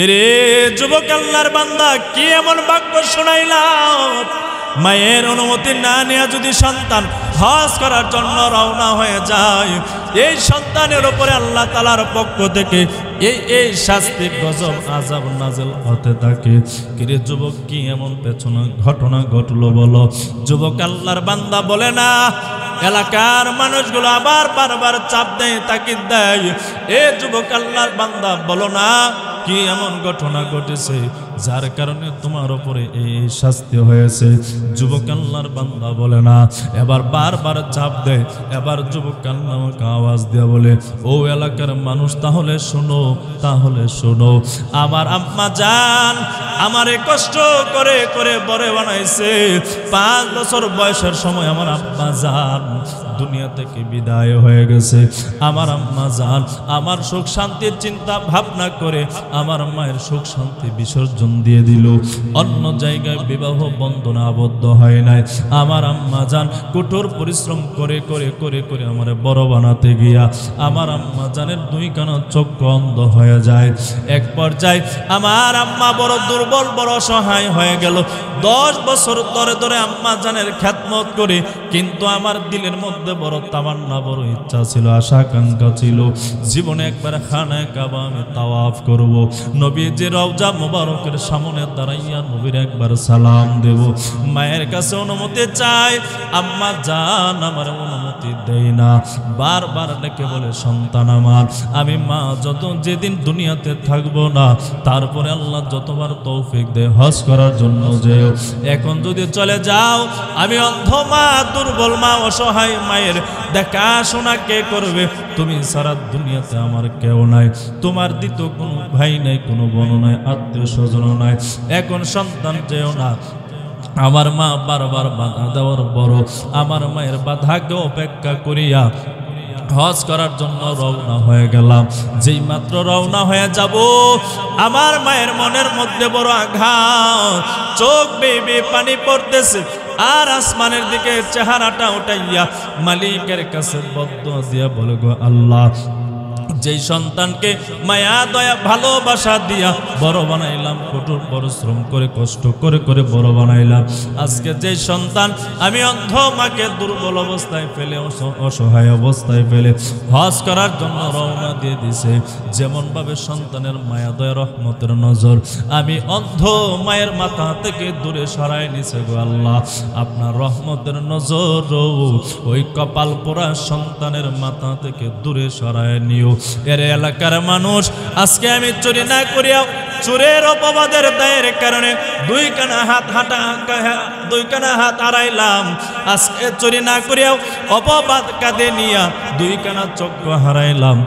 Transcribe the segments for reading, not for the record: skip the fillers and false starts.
এরে যুবক আল্লাহর বান্দা, কি এমন বাক্য শোনাইলাম? মায়ের অনুমতি না নিয়ে যদি সন্তান হজ করার জন্য রওনা হয়ে যায়, এই সন্তানের উপরে আল্লাহ তাআলার পক্ষ থেকে এই শাস্তি গজব আযাব নাযিল হতে থাকে। কিরে যুবক, কি এমন পেছনে ঘটনা ঘটলো বলো? যুবক আল্লাহর বান্দা বলে না, এলাকার মানুষগুলো আবার বারবার চাপ দেয়, তাকিদ দেয়। এ যুবক আল্লাহর বান্দা বলো না, কি এমন ঘটনা ঘটেছে যার কারণে তোমার উপরে এই শাস্তি হয়েছে? যুবক আল্লাহর বান্দা বলে না, এবার বারবার চাপ দেয়। এবার যুবক আল্লাহকে আওয়াজ দিয়ে বলে, ও এলাকার মানুষ, তাহলে শোনো, তাহলে শোনো। আমার আম্মা জান আমারে কষ্ট করে করে বড় বানাইছে। 5 বছর বয়সের সময় আমার আম্মা জান দুনিয়া থেকে বিদায় হয়ে গেছে। আমার আম্মা জান আমার সুখ শান্তির চিন্তা ভাবনা করে আমার মায়ের সুখ শান্তি বিসর্জন দিয়ে দিল। অন্য জায়গায় বিবাহ বন্ধনে আবদ্ধ হয় নাই। আমার আম্মা জান কঠোর পরিশ্রম করে করে করে করে আমারে বড় বানাতে গিয়া আমার আম্মা জানের 2 কানা চক্ষু অন্ধ হয়ে যায়। এক পর্যায়ে আমার আম্মা বড় দুর্বল, বড় অসহায় হয়ে গেল। 10 বছর ধরে ধরে আম্মা জানের খেদমত করে, কিন্তু আমার দিলের মধ্যে বড় তামান্না, বড় ইচ্ছা ছিল, আশা আকাঙ্ক্ষা ছিল, জীবনে একবার খানায়ে কাবা আমি তাওয়াফ করব, নবীজির রওজা মুবারকের সামনে দাঁড়াইয়া নবীর একবার সালাম দেব। মায়ের কাছে অনুমতি চাই, আম্মা জান আমার অনুমতি দেয় না। বারবার ডেকে বলে, সন্তান আমার, আমি মা যেদিন দুনিয়াতে থাকবো না, তারপরে আল্লাহ যতবার তৌফিক দেয় হজ করার জন্য যেও। এখন যদি চলে যাও, আমি অন্ধ মা, দুর্বল মা, অসহায় মায়ের দেখাশোনা কে করবে? তুমি সারা দুনিয়াতে আমার কেউ নাই, তোমার দ্বিতীয় কোনো ভাই নাই, কোনো বোন নাই, আত্মীয় স্বজন নাই। এখন সন্তান যেও না। আমার মা বারবার বাধা দেওয়ার বড়, আমার মায়ের বাধাকে অপেক্ষা করিয়া হজ করার জন্য রওনা হয়ে গেলাম। যেই মাত্র রওনা হয়ে যাব, আমার মায়ের মনের মধ্যে বড় আঘাত, চোখ বেয়ে পানি পড়তেছে, আর আসমানের দিকে চেহারাটা উঠাইয়া মালিকের কাছে বদদুয়া দিয়া বলে, গো আল্লাহ, যেই সন্তানকে মায়া দয়া ভালোবাসা দিয়া বড় বানাইলাম, কঠোর পরিশ্রম করে কষ্ট করে করে বড় বানাইলাম, আজকে যেই সন্তান আমি অন্ধ মাকে দুর্বল অবস্থায় ফেলে, অসহায় অবস্থায় ফেলে হজ করার জন্য রওনা দিয়ে দিছে, যেমন ভাবে সন্তানের মায়া দয়া রহমতের নজর আমি অন্ধ মায়ের মাথা থেকে দূরে সরাই নিছে, গো আল্লাহ, আপনার রহমতের নজর ওই কপাল পোড়া সন্তানের মাথা থেকে দূরে সরায় নিও। এর এলাকার মানুষ, আজকে আমি চুরি না করিয়া চোরের অপবাদের দায়ের কারণে 2 কানা হাত হারাইলাম। আজকে চুরি না করিয়াও অপবাদ কাঁধে নিয়া 2 কানা চক্ষু হারাইলাম।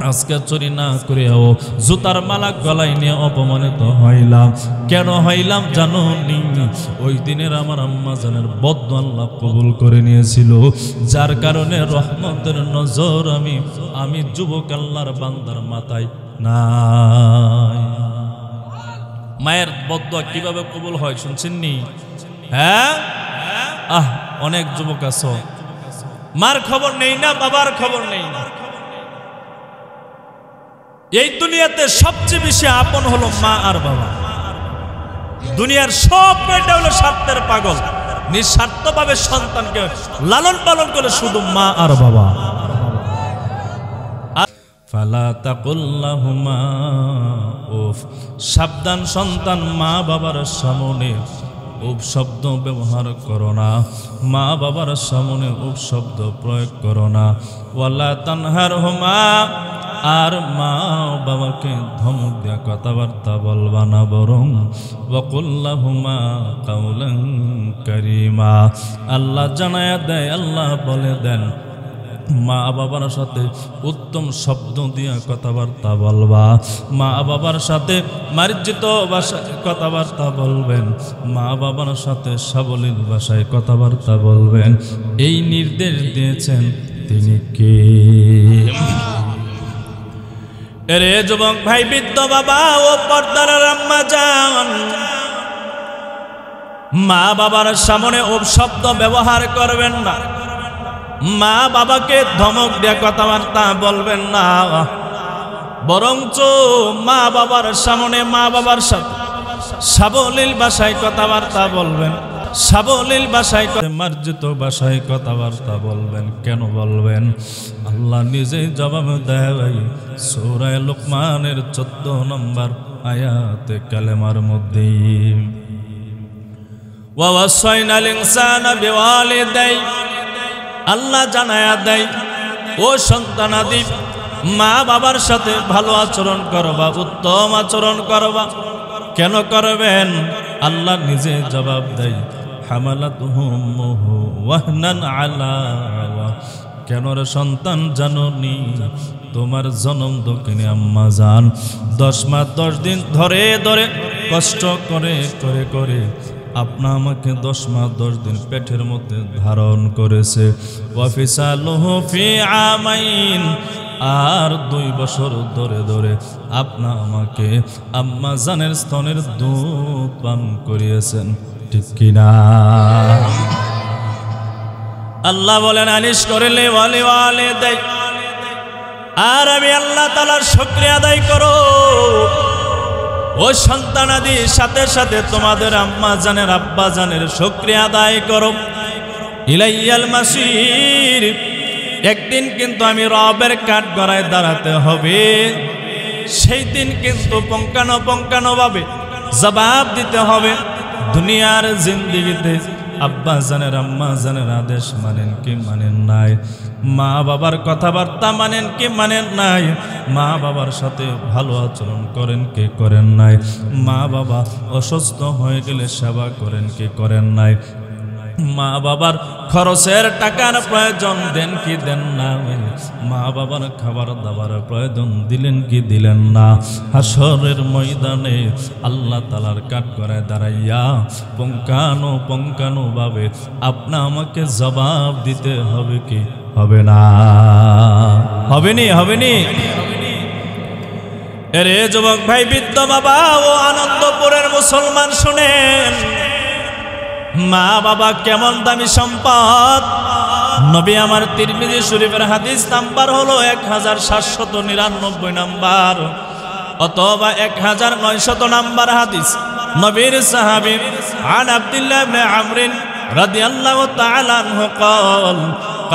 আজকে চুরি না করিয়াও জুতার মালা গলায় নিয়ে অপমানিত হইলাম। কেন হইলাম জানো নি? ওই দিনের আমার আম্মা জানের বদদুয়া আল্লাহ কবুল করে নিয়েছিল, যার কারণে রহমতের নজর আমি যুবক আল্লাহর বান্দার মাথায় নাই। মায়ের বদদুয়া কিভাবে কবুল হয় শুনছেন নি? হ্যাঁ, অনেক যুবক আছো, মার খবর নেই না, বাবার খবর নেই না। এই দুনিয়াতে সবচেয়ে বেশি আপন হলো মা আর বাবা। দুনিয়ার সব মেয়েটা হলো স্বার্থের পাগল, নিঃস্বার্থভাবে সন্তানকে লালন পালন করে শুধু মা আর বাবা। ফালা তাকুল্লাহুমা উফ, সাবধান সন্তান, মা বাবার সামনে উফ শব্দ ব্যবহার করো না, মা বাবার সামনে উফ শব্দ প্রয়োগ করো না। ওয়ালা তানহারহুমা, আর মা বাবাকে ধমক দেয়া কথাবার্তা বলবা না, বরং ওয়াকুল্লাহুমা কাউলান কারীমা। আল্লাহ জানায়া দেয়, আল্লাহ বলে দেন, মা বাবার সাথে উত্তম শব্দ দিয়া কথাবার্তা বলবা, মা বাবার সাথে মার্জিত ভাষায় কথাবার্তা বলবেন, মা বাবার সাথে সাবলীল ভাষায় কথাবার্তা বলবেন। এই নির্দেশ দিয়েছেন তিনি কে? এরে যুবক ভাই, বৃদ্ধ বাবা ও পর্দার আম্মা জান, মা বাবার সামনে অপশব্দ ব্যবহার করবেন না, মা বাবাকে ধমক দিয়ে কথাবার্তা বলবেন না। বরঞ্চ মা বাবার সামনে মা বাবার সাথে সাবলীল ভাষায় কথাবার্তা বলবেন, সাবলীল ভাষায় মার্জিত ভাষায় কথাবার্তা বলবেন। কেন বলবেন? আল্লাহ নিজেই জবাব দেয় সূরা লুকমানের 14 নম্বর আয়াতে কালেমার মধ্যে, ওয়া ওয়াসাইনাল ইনসানা বিওয়ালিদাই, আল্লাহ জানায়া দেয় ও সন্তানাদি মা বাবার সাথে ভালো আচরণ করবা, উত্তম আচরণ করবা। কেন করবেন? আল্লাহ নিজে জবাব দেয় হামালাতুহু উম্মুহু ওয়াহনান আলা ওয়া, কেন রে সন্তান জানোনি তোমার জন্ম দক্ষিণে আম্মা জান 10 মাস 10 দিন ধরে ধরে কষ্ট করে করে করে আপনা আমাকে 10 মাস 10 দিন পেটের মধ্যে ধারণ করেছে। ওয়াফিসালুহু ফি আমাইন, আর 2 বছর ধরে ধরে আপনা আমাকে আম্মা জানের স্তনের দুধ পান করিয়েছেন। ঠিক কিনা? আল্লাহ বলেন আনিশ করলে ওয়ালি ওয়ালি দেয়, আর আমি আল্লাহ তাআলার শুকরিয়া আদায় করো। ও সন্তানাদি সাথে সাথে তোমাদের আম্মা জানের আব্বা জানের শুকরিয়া আদায় করো। ইলাইয়াল মাসির, একদিন কিন্তু আমি রবের কাঠ গড়ায় দাঁড়াতে হবে। সেই দিন কিন্তু পঙ্কানো ভাবে জবাব দিতে হবে। দুনিয়ার জিন্দেগিতে আব্বা জানের আম্মা জানের আদেশ মানেন কি মানেন নাই? মা বাবার কথাবার্তা মানেন কি মানেন নাই? মা বাবার সাথে ভালো আচরণ করেন কি করেন নাই? মা বাবা অসুস্থ হয়ে গেলে সেবা করেন কি করেন নাই? মা বাবার খরচের টাকার প্রয়োজন দেন কি দেন না? মা বাবার খাবার দাবার প্রয়োজন দিলেন কি দিলেন না? হাসরের ময়দানে আল্লাহ তাআলার কাঠ করে দাঁড়াইয়া পঙ্কানো ভাবে আপনা আমাকে জবাব দিতে হবে কি হবে না? হবেনি? এরে যুবক ভাই, বৃদ্ধ বাবা ও আনন্দপুরের মুসলমান শুনেন, মা বাবা কেমন দামি সম্পদ। নবী আমার তিরমিজি শরীফের হাদিস নাম্বার হলো 1799 নাম্বার অথবা 1900 নাম্বার হাদিস। নবীর সাহাবী আন আব্দুল্লাহ ইবনে আমর রাদিয়াল্লাহু তাআলা আনহু قال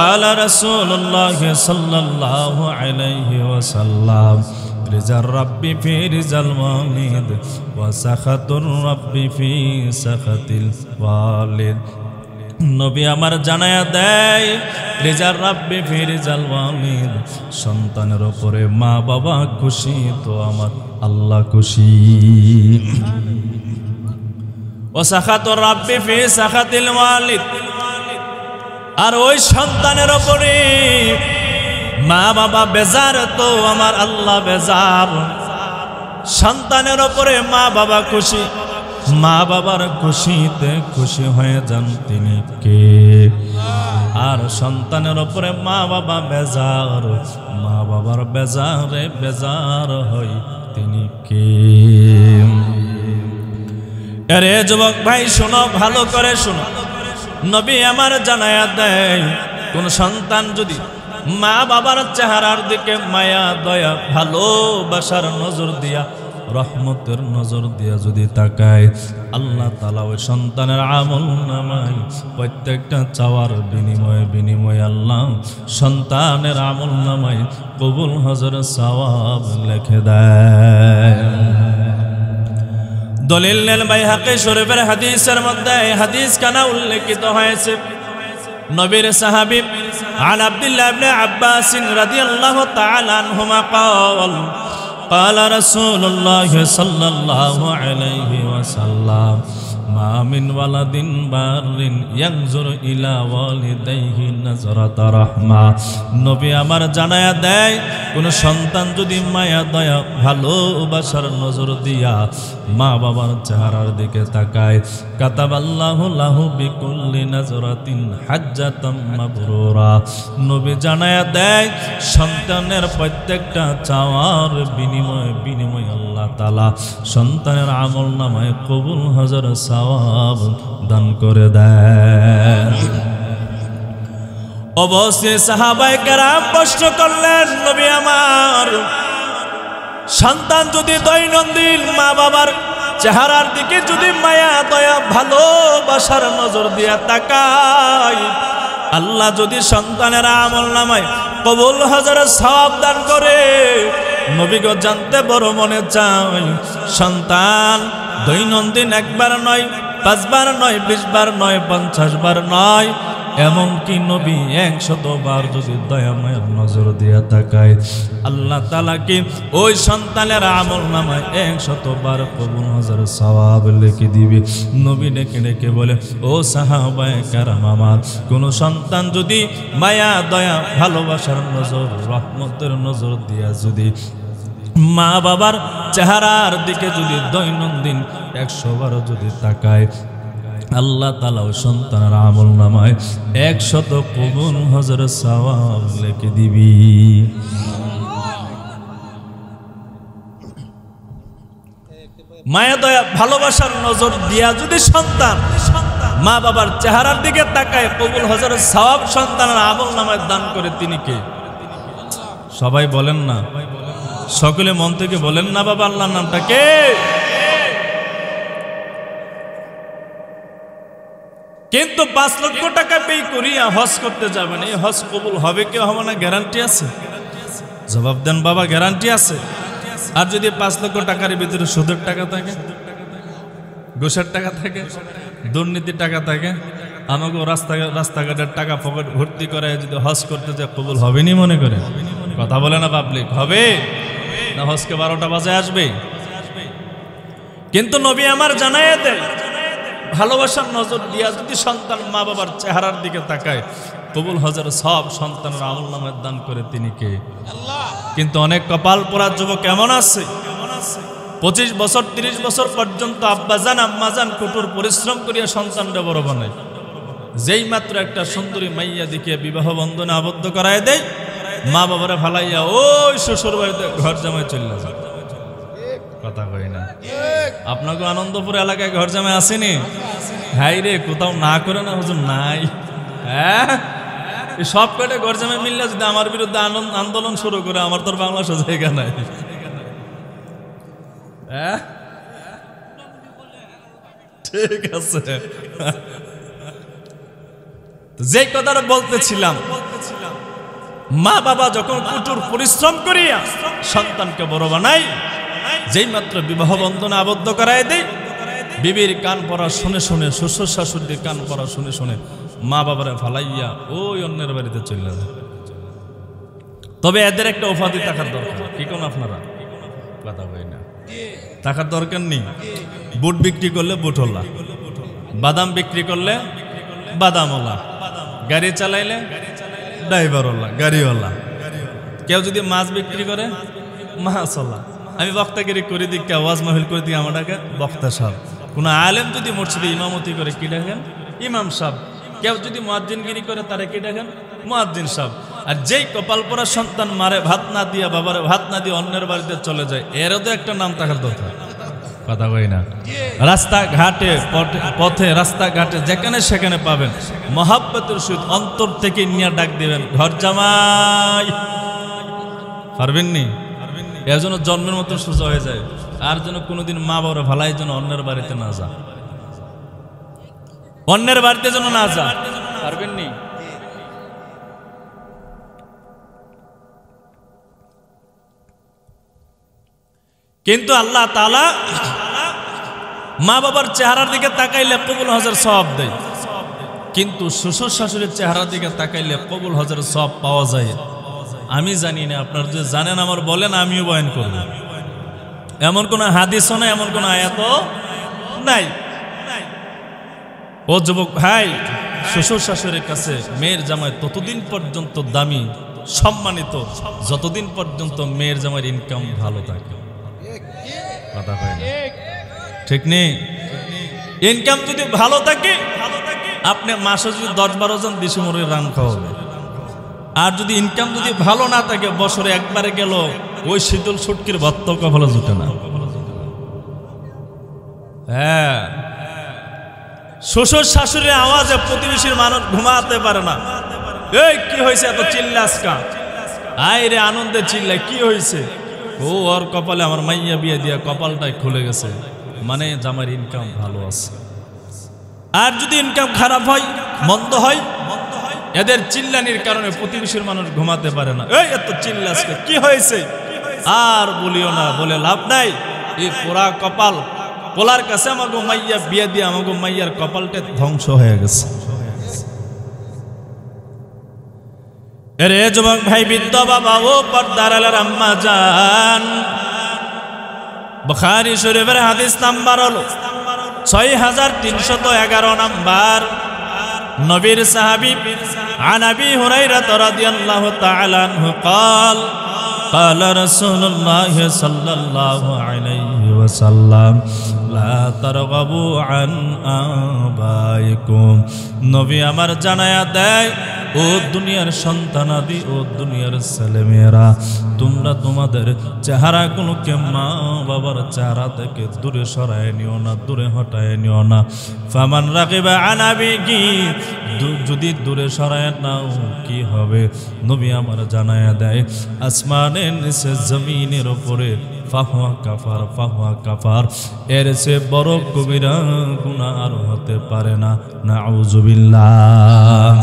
قال رسول الله صلى الله عليه وسلم رضا الرب في رضا الوالد وسخط الرب في سخط الوالد। নবী আমার জানায়া দেয় রিজার রাব্বি ফি রিজাল ওয়ালিদ, সন্তানের উপরে মা বাবা খুশি তো আমার আল্লাহ খুশি। ওয়া সাখাতুর রাব্বি ফি সাখাতিল ওয়ালিদ, আর ওই সন্তানের উপরে মা বাবা বেজার তো আমার আল্লাহ বেজার। সন্তানের উপরে মা বাবা খুশি, মা বাবার খুশিতে খুশি হয়ে যান তিনি কে? আর সন্তানের উপরে মা বাবা বেজার, মা বাবার বেজারে বেজার হই তিনি কে? আরে যুবক ভাই শোনো, ভালো করে শোনো, নবী আমার জানায়া দেয় কোন সন্তান যদি মা বাবার চেহারার দিকে মায়া দয়া ভালোবাসার নজর দিয়া, রহমতের নজর দিয়া যদি তাকায়, আল্লাহ তাআলা ওই সন্তানের আমল নামায় প্রত্যেকটা চাওয়ার বিনিময়ে আল্লাহ সন্তানের আমল নামায় কবুল হজর সওয়াব লিখে দেয়। দলিল নেন বাইহাকি শরীফের হাদিসের মধ্যে হাদিস কানা উল্লেখিত হয়েছে। নবীর সাহাবী আন আব্দুল্লাহ ইবনে আব্বাস রাদিয়াল্লাহু তাআলা আনহুমা قال قال رسول الله صلى الله عليه وسلم ما من ولد بار ينظر الى والديه نظرة رحمة। নবী আমার জানায়া দেয় কোন সন্তান যদি মায়া দয়া ভালোবাসার নজর দিয়া মা বাবার চেহারার দিকে তাকায়, কাতাবাল্লাহু লাহু বিকুল্লি নাজরাতিন হাজ্জাতাম মাবরুরা। নবী জানায়া দেয় সন্তানের প্রত্যেকটা চাওয়ার বিনিময় আল্লাহ তাআলা সন্তানের আমল নামায় কবুল হাজার সওয়াব দান করে দেয়। অবশ্যই সাহাবায়ে কেরাম প্রশ্ন করলেন, নবী আমার সন্তান যদি দৈনন্দিন মা বাবার চেহারার দিকে যদি মায়া দয়া ভালোবাসার নজর দিয়া তাকায়, আল্লাহ যদি সন্তানের আমল নামায় কবুল হাজারের সওয়াব দান করে। নবী গো জানতে বড় মনে চাই, সন্তান দৈনন্দিন একবার নয়, 5 বার নয়, 20 বার নয়, 50 বার নয়, এমনকি নবী 100 বার যদি দয়াময়ের নজর দিয়া তাকায়, আল্লাহ তাআলা কি ওই সন্তানের আমল নামায় 100 বার কবুল হাজারের সওয়াব লিখে দিবে। নবী ডেকে ডেকে বলে, ও সাহাবায়ে কেরাম, আমার কোন সন্তান যদি মায়া দয়া ভালোবাসার নজর রহমতের নজর দিয়া যদি মা বাবার চেহারার দিকে যদি দৈনন্দিন 100 বার যদি তাকায়, আল্লাহ তাআলা ওই সন্তানের আমল নামায় 100 কবুল হাজারের সওয়াব লিখে দিবি। মায়া দয়া ভালোবাসার নজর দিয়া যদি সন্তান মা বাবার চেহারার দিকে তাকায়, কবুল হাজারের সওয়াব সন্তানের আমল নামায় দান করে, তিনি কে? সবাই বলেন না, সকলে মন থেকে বলেন না বাবা, আল্লাহর নামটা কে? কিন্তু 5 লক্ষ টাকা পে করিয়া হজ করতে যাবেন, এই হজ কবুল হবে কি হবে না গ্যারান্টি আছে? জবাব দেন বাবা, গ্যারান্টি আছে? আর যদি 5 লক্ষ টাকার ভিতরে সুদের টাকা থাকে, ঘুষের টাকা থাকে, দুর্নীতির টাকা থাকে, আমাকে রাস্তাঘাটের টাকা পকেট ভর্তি করে যদি হজ করতে যায়, কবুল হবে নি মনে করে? কথা বলে না পাবলিক, হবে না? হজকে 12টা বাজে আসবে। কিন্তু নবী আমার জানায় দেয়, ভালোবাসার নজর দিয়া যদি সন্তান মা বাবার চেহারার দিকে তাকায়, কবুল হাজার সব সন্তানের আমল নামের দান করে, তিনি কে? আল্লাহ। কিন্তু অনেক কপাল পোড়া যুবক এমন আছে, 25 বছর 30 বছর পর্যন্ত আব্বাজান আম্মাজান কঠোর পরিশ্রম করিয়া সন্তানটা বড় বানায়, যেই মাত্র একটা সুন্দরী মাইয়া দেখিয়া বিবাহ বন্ধনে আবদ্ধ করায় দেয়, মা বাবারা ফালাইয়া ওই শ্বশুর বাড়িতে ঘর জামাই চলে যায়। কথা কই না? আপনাকে আনন্দপুর এলাকায় ঘর জামাই আসেনি? হাই রে, কোথাও না করে না হুজুর, নাই। হ্যাঁ, সব কয়টা ঘর জামাই মিললে যদি আমার বিরুদ্ধে আন্দোলন শুরু করে, আমার তোর বাংলাদেশে জায়গা নাই। হ্যাঁ, ঠিক আছে। যে কথাটা বলতেছিলাম, মা বাবা যখন কঠোর পরিশ্রম করিয়া সন্তানকে বড় বানাই, যেই মাত্র বিবাহ বন্ধনে আবদ্ধ করায় দেয়, বিবির কান পড়া শুনে শুনে, শ্বশুর শাশুড়ির কান পড়া শুনে শুনে মা বাবারে ফালাইয়া ওই অন্যের বাড়িতে চলে যায়। তবে এদের একটা উপাধি থাকার দরকার, কি কোন আপনারা? কথা হয় না, থাকার দরকার নেই। বুট বিক্রি করলে বুটওয়ালা, বাদাম বিক্রি করলে বাদামওয়ালা, গাড়ি চালাইলে ড্রাইভারওয়ালা, গাড়িওয়ালা, কেউ যদি মাছ বিক্রি করে মাছওয়ালা। আমি বক্তাগিরি করে দিই, ওয়াজ মাহফিল করে দিই, আমাটাকে বক্তা সাহেব। কোনো আলেম যদি মসজিদে ইমামতি করে, কি ডাকেন? ইমাম সাহেব। কেউ যদি মুয়াজ্জিনগিরি করে, তারা কি ডাকেন? মুয়াজ্জিন সাহেব। আর যেই কপাল পরা সন্তান মারে ভাত না দিয়া, বাবারে ভাত না দিয়ে অন্যের বাড়িতে চলে যায়, এরও তো একটা নাম থাকার দরকার। কথা কই না? রাস্তাঘাটে পথে রাস্তাঘাটে যেখানে সেখানে পাবেন, মহাব্বতের সহিত অন্তর থেকে নিয়ে ডাক দিবেন, ঘর জামাই। পারবেন নি? এর জন্য জন্মের মতো সোজা হয়ে যায়। আর যেন কোনোদিন মা বাবার ভালাই যেন অন্যের বাড়িতে না যা, অন্যের বাড়িতে যেন না যা। পারবেন নি? কিন্তু আল্লাহ তাআলা মা বাবার চেহারার দিকে তাকাইলে কবুল হাজার সওয়াব দেয়, কিন্তু শ্বশুর শাশুড়ির চেহারার দিকে তাকাইলে কবুল হাজার সওয়াব পাওয়া যায়। আমি জানি না, আপনারা যদি জানেন আমার বলেন, আমিও বয়ান করব। এমন কোন হাদিসও নাই, এমন কোন আয়াতও নাই। ও যুবক ভাই, শ্বশুর শাশুড়ির কাছে মেয়ের জামাই ততদিন পর্যন্ত দামি, সম্মানিত, যতদিন পর্যন্ত মেয়ের জামাইয়ের ইনকাম ভালো থাকে। কথা হয় না? ঠিক নেই? ইনকাম যদি ভালো থাকে, আপনি মাসে যদি 10-12 জন দেশি মুরগির রান খাওয়াবে। আর যদি ইনকাম যদি ভালো না থাকে, বছরে একবারে গেল ওই শীতল সুটকির ভত্ত কপালে জুটে না। হ্যাঁ, শ্বশুর শাশুড়ির আওয়াজে প্রতিবেশীর মানুষ ঘুমাতে পারে না। এই কি হয়েছে, এত চিল্লাস কা? আয় রে, আনন্দে চিল্লায়, কি হয়েছে? ও ওর কপালে আমার মাইয়া বিয়ে দিয়া কপালটাই খুলে গেছে, মানে জামাইয়ের ইনকাম ভালো আছে। আর যদি ইনকাম খারাপ হয়, মন্দ হয়, এদের চিল্লানির কারণে প্রতিবেশীর মানুষ ঘুমাতে পারে না। এই এত চিল্লাসকে কি হয়েছে, আর বলিও না, বলে লাভ নাই। এই পোড়া কপাল পোলার কাছে আমাকে মাইয়া বিয়ে দিয়ে আমাকে মাইয়ার কপালটা ধ্বংস হয়ে গেছে। এরে যুবক ভাই, বৃদ্ধ বাবা ও পর্দার আলার আম্মা জান, বুখারী শরীফের হাদিস নাম্বার হলো 6311 নাম্বার। নবীর সাহাবী আন আবি হুরায়রা রাদিয়াল্লাহু তাআলা আনহু قال قال رسول الله صلى الله عليه وسلم لا ترغبوا عن آبائكم। নবী আমার জানায়া দেয়, ও দুনিয়ার সন্তানাদি, ও দুনিয়ার ছেলেমেয়েরা, তোমরা তোমাদের চেহারাগুলোকে মা বাবার চেহারা থেকে দূরে সরায় নিও না, দূরে হটায় নিও না। ফামান রাগিবা আন আবিহি, যদি দূরে সরায় নাও কি হবে? নবী আমার জানায়া দেয়, আসমানের নিচে জমিনের উপরে ফাহুয়া কাফার, ফাহুয়া কাফার, এর চেয়ে বড় কবিরা গুনাহ আর হতে পারে না। নাউযুবিল্লাহ।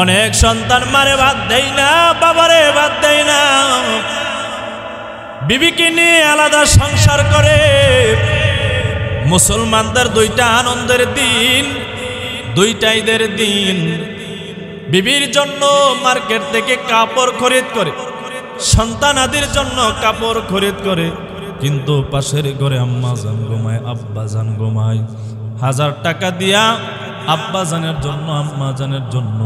অনেক সন্তান মারে ভাত দেয় না, বাবারে ভাত দেয় না, বিবিকে নিয়ে আলাদা সংসার করে। মুসলমানদের দুইটা আনন্দের দিন, দুইটা ঈদের দিন। বিবির জন্য মার্কেট থেকে কাপড় খরিদ করে, সন্তানাদের জন্য কাপড় খরিদ করে, কিন্তু পাশের ঘরে আম্মা জান ঘুমায়, আব্বা জান ঘুমায়। 1000 টাকা দিয়া আব্বা জানের জন্য, আম্মা জানের জন্য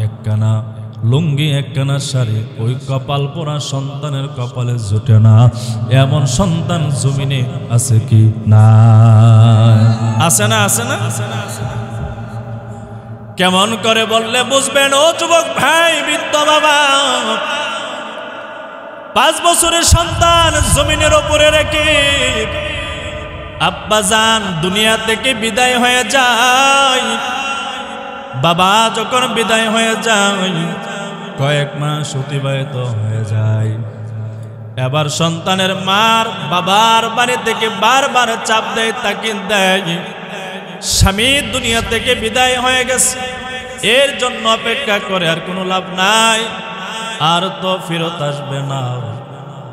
একখানা লুঙ্গি, একখানা শাড়ি, ওই কপাল পোড়া সন্তানের কপালে জুটে না। এমন সন্তান জমিনে আছে কি না? আছে না? আছে না? কেমন করে বললে বুঝবেন ও যুবক ভাই, বৃদ্ধ বাবা? 5 বছরের সন্তান জমিনের উপরে রেখে আব্বা জান দুনিয়া থেকে বিদায় হয়ে যায়। বাবা যখন বিদায় হয়ে যায়, কয়েক মাস অতিবাহিত হয়ে যায়। এবার সন্তানের মার বাবার বাড়ি থেকে বারবার চাপ দেয়, তাকিদ দেয়, স্বামী দুনিয়া থেকে বিদায় হয়ে গেছে, এর জন্য অপেক্ষা করে আর কোনো লাভ নাই, আর তো ফেরত আসবে না।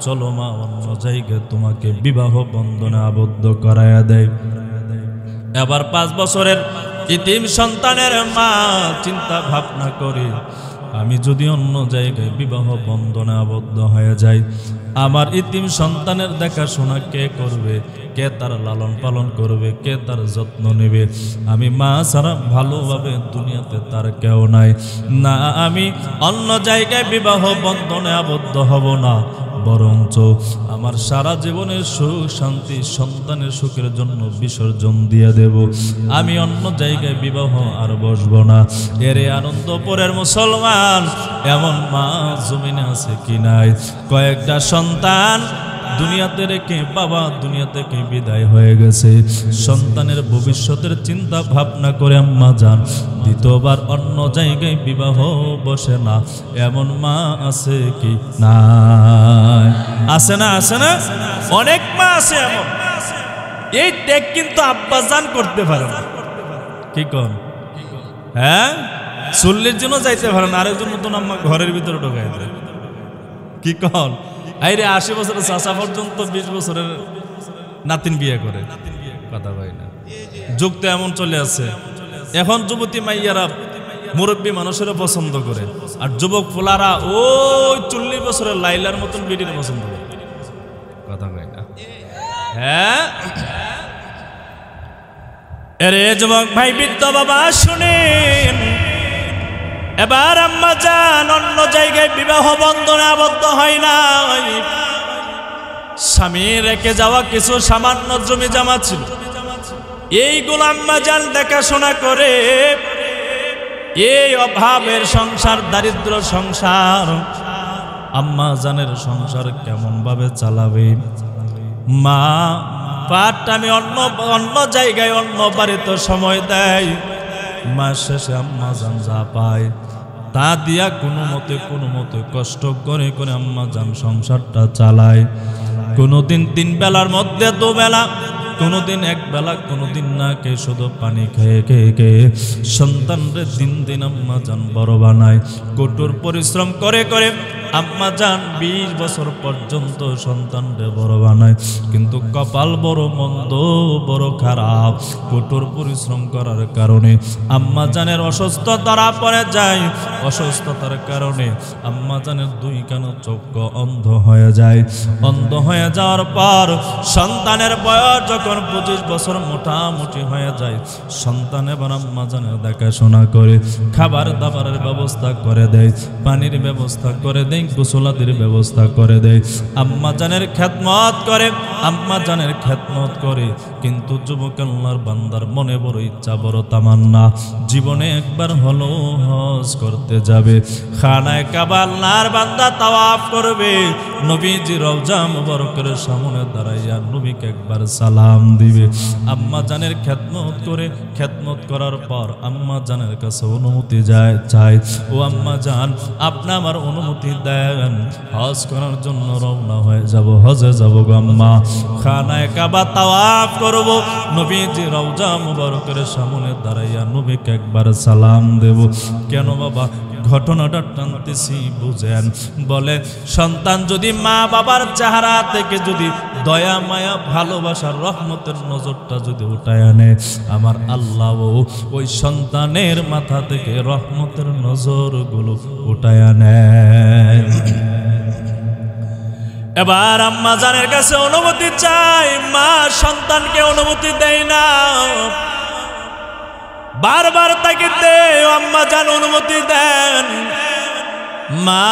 চলো মা, অন্য জায়গায় তোমাকে বিবাহ বন্ধনে আবদ্ধ করায়া দেয়। এবার 5 বছরের ইতিম সন্তানের মা চিন্তা ভাবনা করে, আমি যদি অন্য জায়গায় বিবাহ বন্ধনে আবদ্ধ হয়ে যাই, আমার ইতিম সন্তানের দেখাশোনা কে করবে? কে তার লালন পালন করবে? কে তার যত্ন নেবে? আমি মা ছাড়া ভালোভাবে দুনিয়াতে তার কেউ নাই। না, আমি অন্য জায়গায় বিবাহ বন্ধনে আবদ্ধ হব না, বরঞ্চ আমার সারা জীবনের সুখ শান্তি সন্তানের সুখের জন্য বিসর্জন দিয়ে দেব। আমি অন্য জায়গায় বিবাহ আর বসবো না। এরে আনন্দপুরের মুসলমান, এমন মা জমিনে আছে কি নাই? কয়েকটা সন্তান দুনিয়াতে রেখে বাবা দুনিয়া থেকে বিদায় হয়ে গেছে। সন্তানের ভবিষ্যতের চিন্তা ভাবনা করে আম্মা জান দ্বিতীয়বার অন্য জায়গায় বিবাহ বসে না। এমন মা আছে কি না? আছে না? আছে না? অনেক মা আছে এমন। এই ত্যাগ কিন্তু আব্বা জান করতে পারে না। কি কন? হ্যাঁ, চল্লির জন্য যাইতে পারে না, আরেকজন নতুন আম্মা ঘরের ভিতরে ঢোকাই দেয়। কি কন? আইরে 80 বছরের চাচা পর্যন্ত 20 বছরের নাতিন বিয়ে করে। কথা ভাই না, যুগ তো এমন চলে আছে। এখন যুবতী মাইয়ারা মুরব্বী মানুষেরও পছন্দ করে, আর যুবক ফোলারা ওই 40 বছরের লাইলার মতন বিটির পছন্দ করে। কথা ভাই না? হ্যাঁ, আরে যুবক ভাই, বৃদ্ধ বাবা শুনেন, এবার আম্মা জান অন্য জায়গায় বিবাহ বন্ধনে আবদ্ধ হয় নাই। স্বামী রেখে যাওয়া কিছু সামান্য জমি জমা ছিল, এইগুলো আম্মা জান দেখাশোনা করে। এই অভাবের সংসার, দারিদ্র সংসার, আম্মা জানের সংসার কেমন ভাবে চালাবে? মা পার্ট টাইমে অন্য জায়গায় অন্য বাড়িতে সময় দেয়। মাস শেষে আম্মা জান যা পায় তা দিয়া কোনো মতে কষ্ট করে করে আম্মা জান সংসারটা চালায়। কোনোদিন 3 বেলার মধ্যে 2 বেলা, কোনোদিন 1 বেলা, কোনোদিন না খেয়ে শুধু পানি খেয়ে সন্তানরে দিন আম্মা জান বড় বানায়। কঠোর পরিশ্রম করে করে আম্মা জান 20 বছর পর্যন্ত সন্তানরে বড় বানায়। কিন্তু কপাল বড় মন্দ, বড় খারাপ। কঠোর পরিশ্রম করার কারণে আম্মা জানের অসুস্থ ধরা পড়ে যায়। অসুস্থতার কারণে আম্মা জানের 2 কান চোখ অন্ধ হয়ে যায়। অন্ধ হয়ে যাওয়ার পর সন্তানের বয়স যখন 25 বছর মোটামুটি হয়ে যায়, সন্তান এবার আম্মা জানের দেখাশোনা করে, খাবার দাবারের ব্যবস্থা করে দেয়, পানির ব্যবস্থা করে দেয়, গোসলাদের ব্যবস্থা করে দেয়, আম্মা জানের খেদমত করে, আম্মা জানের খেদমত করে। কিন্তু যুবক আল্লাহর বান্দার মনে বড় ইচ্ছা, বড় তামান্না, জীবনে একবার হলো হজ করতে যাবে। খানায়ে কাবা আল্লাহর বান্দা তাওয়াফ করবে, নবীজি রওজা মুবারকের সামনে দাঁড়াইয়া নবীকে একবার সালাম দিবে। আম্মা জানের খেদমত করে, খেদমত করার পর আম্মা জানের কাছে অনুমতি চাই, ও আম্মা জান আপনি আমার অনুমতি দেন, হজ করার জন্য রওনা হয়ে যাব, হজে যাব গো আম্মা। খানায়ে কাবা তাওয়াফ করব, নবীজি রওজা মুবারকের সামনে দাঁড়াইয়া নবীকে একবার সালাম দেব। কেন বাবা ঘটনাটা টানতেছি বুঝেন? বলে সন্তান যদি মা বাবার চেহারা থেকে যদি দয়া মায়া ভালোবাসার রহমতের নজরটা যদি উঠায় আনে, আমার আল্লাহ ওই সন্তানের মাথা থেকে রহমতের নজরগুলো উঠায় আনে। এবার আম্মা জানের কাছে অনুমতি চাই, মা সন্তানকে অনুমতি দেয় না, বারবার তাকে দেয়, আম্মা জান অনুমতি দেন। মা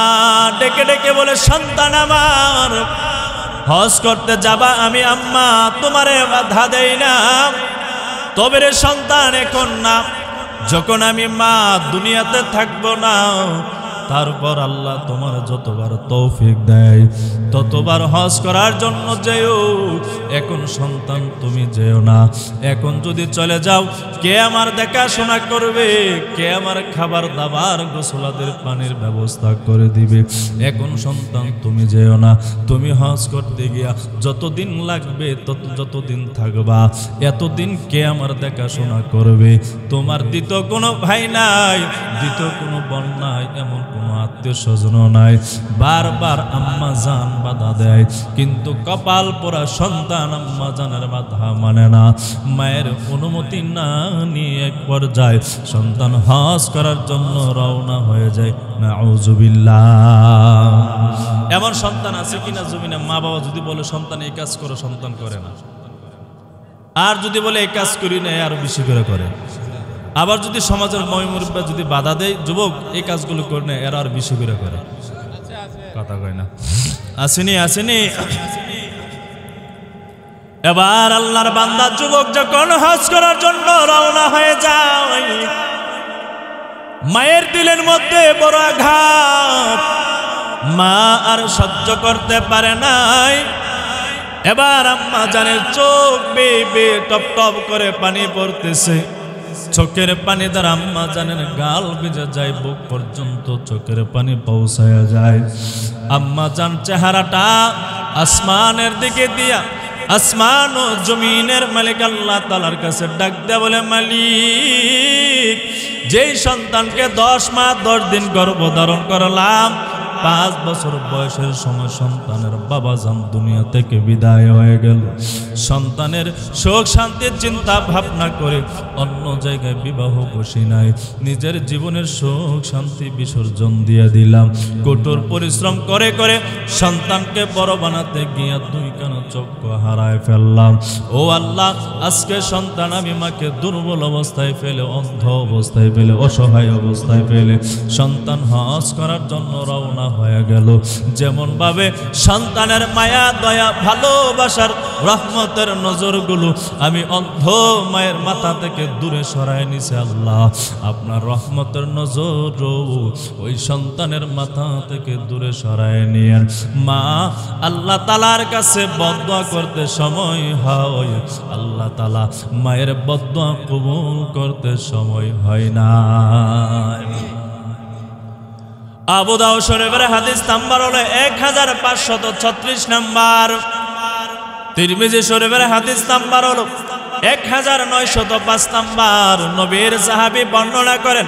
ডেকে ডেকে বলে সন্তান আমার হজ করতে যাবা, আমি আম্মা তোমারে বাধা দেই না, তবে রে সন্তান এখন না, যখন আমি মা দুনিয়াতে থাকবো না, তারপর আল্লাহ তোমার যতবার তৌফিক দেয় ততবার হজ করার জন্য যেও। এখন সন্তান তুমি যেও না, এখন যদি চলে যাও কে আমার দেখাশোনা করবে, কে আমার খাবার দাবার গোসলাদের পানির ব্যবস্থা করে দিবে। এখন সন্তান তুমি যেও না, তুমি হজ করতে গিয়া যতদিন লাগবে যতদিন থাকবা, এতদিন কে আমার দেখাশোনা করবে? তোমার দ্বিতীয় কোনো ভাই নাই, দ্বিতীয় কোনো বোন নাই, এমন কোনো আত্মীয় স্বজন নাই। বারবার আম্মা জান বাধা দেয়, কিন্তু কপাল পোড়া সন্তান আম্মা জানের বাধা মানে না। মায়ের অনুমতি না নিয়ে এক পর্যায়ে সন্তান হজ করার জন্য রওনা হয়ে যায়। নাউজুবিল্লাহ। এমন সন্তান আছে কিনা জমিনে? মা বাবা যদি বলে সন্তান এই কাজ করো, সন্তান করে না, আর যদি বলে এই কাজ করি না, আরো বেশি করে করে। আবার যদি সমাজের ময়মুরব্বা যদি বাধা দেয়, যুবক এই কাজগুলো করে না, এরা আর বেশি করে করে। কথা কয় না, আসেনি আসেনি। এবার আল্লাহর বান্দা যুবক যখন হজ করার জন্য রওনা হয়ে যায়, মায়ের দিলের মধ্যে বড় আঘাত, মা আর সহ্য করতে পারে নাই। এবার আম্মা জানের চোখ বেয়ে টপ টপ করে পানি পড়তেছে। চোখের পানি দ্বারা আম্মা জানের গাল ভিজে যায়, বুক পর্যন্ত চোখের পানি পৌঁছায়া যায়। আম্মা জান চেহারাটা আসমানের দিকে দিয়া, আসমান ও জমিনের মালিক আল্লাহ তাআলার কাছে ডাক দেয়া বলে, মালিক যেই সন্তানকে 10 মাস 10 দিন গর্ভধারণ করলাম, 5 বছর বয়সের সময় সন্তানের বাবা জান দুনিয়া থেকে বিদায় হয়ে গেল। সন্তানের সুখ শান্তির চিন্তা ভাবনা করে অন্য জায়গায় বিবাহ বসি নাই, নিজের জীবনের সুখ শান্তি বিসর্জন দিয়ে দিলাম। কঠোর পরিশ্রম করে করে সন্তানকে বড় বানাতে গিয়া 2 কান চক্ষু হারায় ফেললাম। ও আল্লাহ, আজকে সন্তান আমি মাকে দুর্বল অবস্থায় ফেলে, অন্ধ অবস্থায় ফেলে, অসহায় অবস্থায় ফেলে সন্তান হজ করার জন্য রওনা হয়ে গেল। যেমন ভাবে সন্তানের মায়া দয়া ভালোবাসার রহমতের নজরগুলো আমি অন্ধ মায়ের মাথা থেকে দূরে সরায় নিছে, আল্লাহ আপনার রহমতের নজর ওই সন্তানের মাথা থেকে দূরে সরায় নিয়েন। মা আল্লাহ তাআলার কাছে বদদুয়া করতে সময় হয়, আল্লাহ তাআলা মায়ের বদদুয়া কবুল করতে সময় হয় না। আবু দাউদ শরীফের হাদিস নাম্বার হলো 1536 নাম্বার। তিরমিজি শরীফের হাদিস নাম্বার হলো 1905 নাম্বার। নবীর সাহাবী বর্ণনা করেন,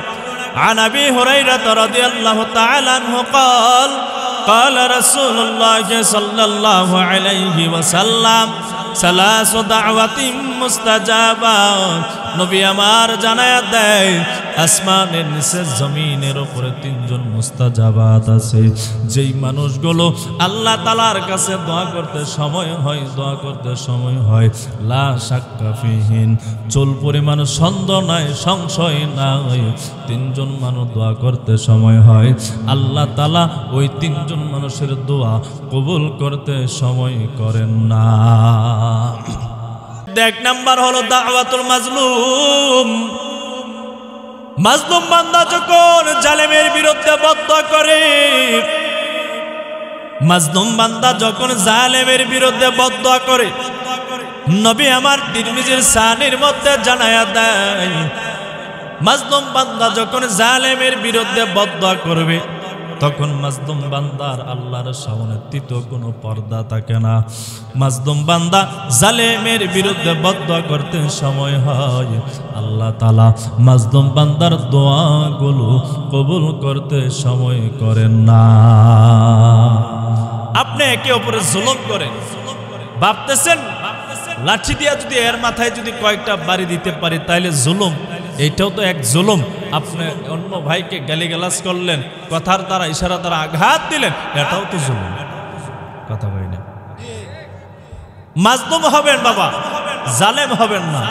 عن أبي هريرة رضي الله تعالى عنه قال قال رسول الله صلى الله عليه وسلم ثلاث دعوات مستجابة। নবী আমার জানায়া দেয় আসমানের নিচে জমিনের উপরে তিনজন মুস্তাজাবাত আছে, যেই মানুষগুলো আল্লাহ তাআলার কাছে দোয়া করতে সময় হয় লা শাক্কা ফিহিন, চুল পরিমাণ সন্দেহ নাই, সংশয় নাই, তিনজন মানুষ দোয়া করতে সময় হয় আল্লাহ তাআলা ওই তিনজন মানুষের দোয়া কবুল করতে সময় করেন না। এক নাম্বার হলো দাওয়াতুল মাজলুম। মাজলুম বান্দা যখন জালেমের বিরুদ্ধে বদদোয়া করে, মাজলুম বান্দা যখন জালেমের বিরুদ্ধে বদদোয়া করে, নবী আমার তিরমিজির সানির মধ্যে জানায়া দেয়, মাজলুম বান্দা যখন জালেমের বিরুদ্ধে বদদোয়া করবে তখন মাজলুম বান্দার আল্লাহর সামনে তৃতীয় কোনো পর্দা থাকে না। মাজলুম বান্দা জালেমের বিরুদ্ধে বদদোয়া করতে সময় হয় আল্লাহ তাআলা মাজলুম বান্দার দোয়াগুলো কবুল করতে সময় করেন না। আপনি একে অপরে জুলুম করেন, ভাবতেছেন লাঠি দিয়া যদি এর মাথায় যদি কয়েকটা বাড়ি দিতে পারি তাইলে জুলুম, এইটাও তো এক জুলুম। আপনি অন্য ভাইকে গালিগালাজ করলেন, কথার দ্বারা ইশারা দ্বারা আঘাত দিলেন, এটাও তো জুলুম। কথা বলি না, মাজলুম হবেন বাবা, জালেম হবেন না।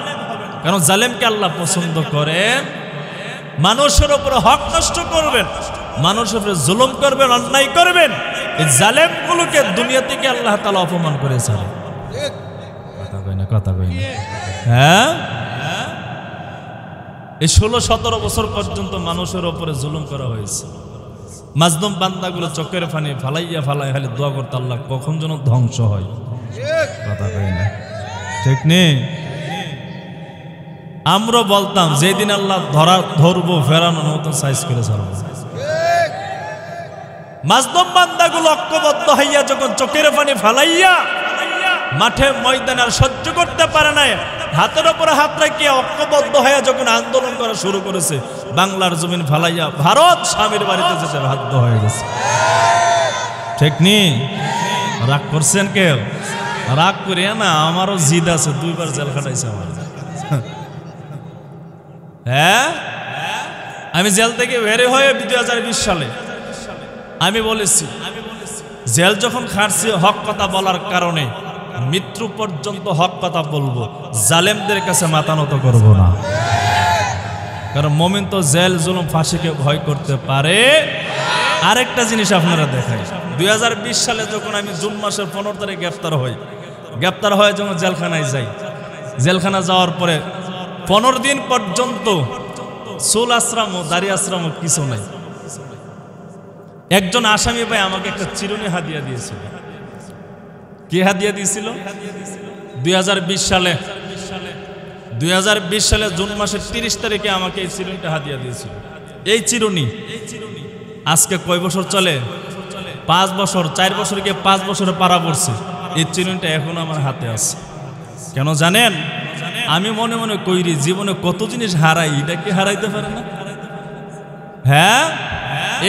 কারণ জালেমকে আল্লাহ পছন্দ করেন। মানুষের উপর হক নষ্ট করবেন, মানুষের উপরে জুলুম করবেন, অন্যায় করবেন, এই জালেমগুলোকে দুনিয়া থেকে আল্লাহ তাআলা অপমান করে ছাড়ে। কথা কই না, হ্যাঁ, এই 16-17 বছর পর্যন্ত মানুষের উপরে জুলুম করা হয়েছে। মাজলুম বান্দাগুলো চোখের পানি ফালাইয়া খালি দোয়া করতে আল্লাহ কখন যেন ধ্বংস হয়। কথা কই না, ঠিক নেই? আমরা বলতাম যেদিন আল্লাহ ধরবো ফেরানোর মতন সাইজ করে ছাড়বো। মাজলুম বান্দাগুলো ঐক্যবদ্ধ হইয়া যখন চোখের পানি ফালাইয়া মাঠে ময়দানে আর সহ্য করতে পারে না, হাতের উপরে হাত রাখিয়া ঐক্যবদ্ধ হয়ে যখন আন্দোলন করা শুরু করেছে, বাংলার জমিন ফালাইয়া ভারত স্বামীর বাড়িতে যেতে বাধ্য হয়ে গেছে। ঠিক নেই? রাগ করছেন কেউ? রাগ করিয়া না, আমারও জিদ আছে, 2 বার জেল খাটাইছে আমার। হ্যাঁ, আমি জেল থেকে বের হয়ে 2020 সালে আমি বলেছি, জেল যখন খাটছি হক কথা বলার কারণে মৃত্যু পর্যন্ত হক কথা বলবো, জালেমদের কাছে মাথা নত করব না। কারণ মুমিন তো জেল জুলুম ফাঁসিকে ভয় করতে পারে। আরেকটা জিনিস আপনারা দেখাই, 2020 সালে যখন আমি জুন মাসের 15 তারিখে গ্রেফতার হয়ে যখন জেলখানায় যাই, জেলখানা যাওয়ার পরে 15 দিন পর্যন্ত চুল আশ্রম দাড়ি আশ্রম কিছু নাই। একজন আসামি ভাই আমাকে একটা চিরুনি হাদিয়া দিয়েছিল। কি হাদিয়া দিয়েছিল? 2020 সালে জুন মাসের 30 তারিখে আমাকে এই চিরুনিটা হাদিয়া দিয়েছিল। এই চিরুনি আজকে কয় বছর চলে? 5 বছর, 4 বছর গিয়ে 5 বছরে পারা পড়ছে। এই চিরুনিটা এখন আমার হাতে আছে। কেন জানেন? আমি মনে মনে কইরি জীবনে কত জিনিস হারাই, এটা কি হারাইতে পারে না? হ্যাঁ,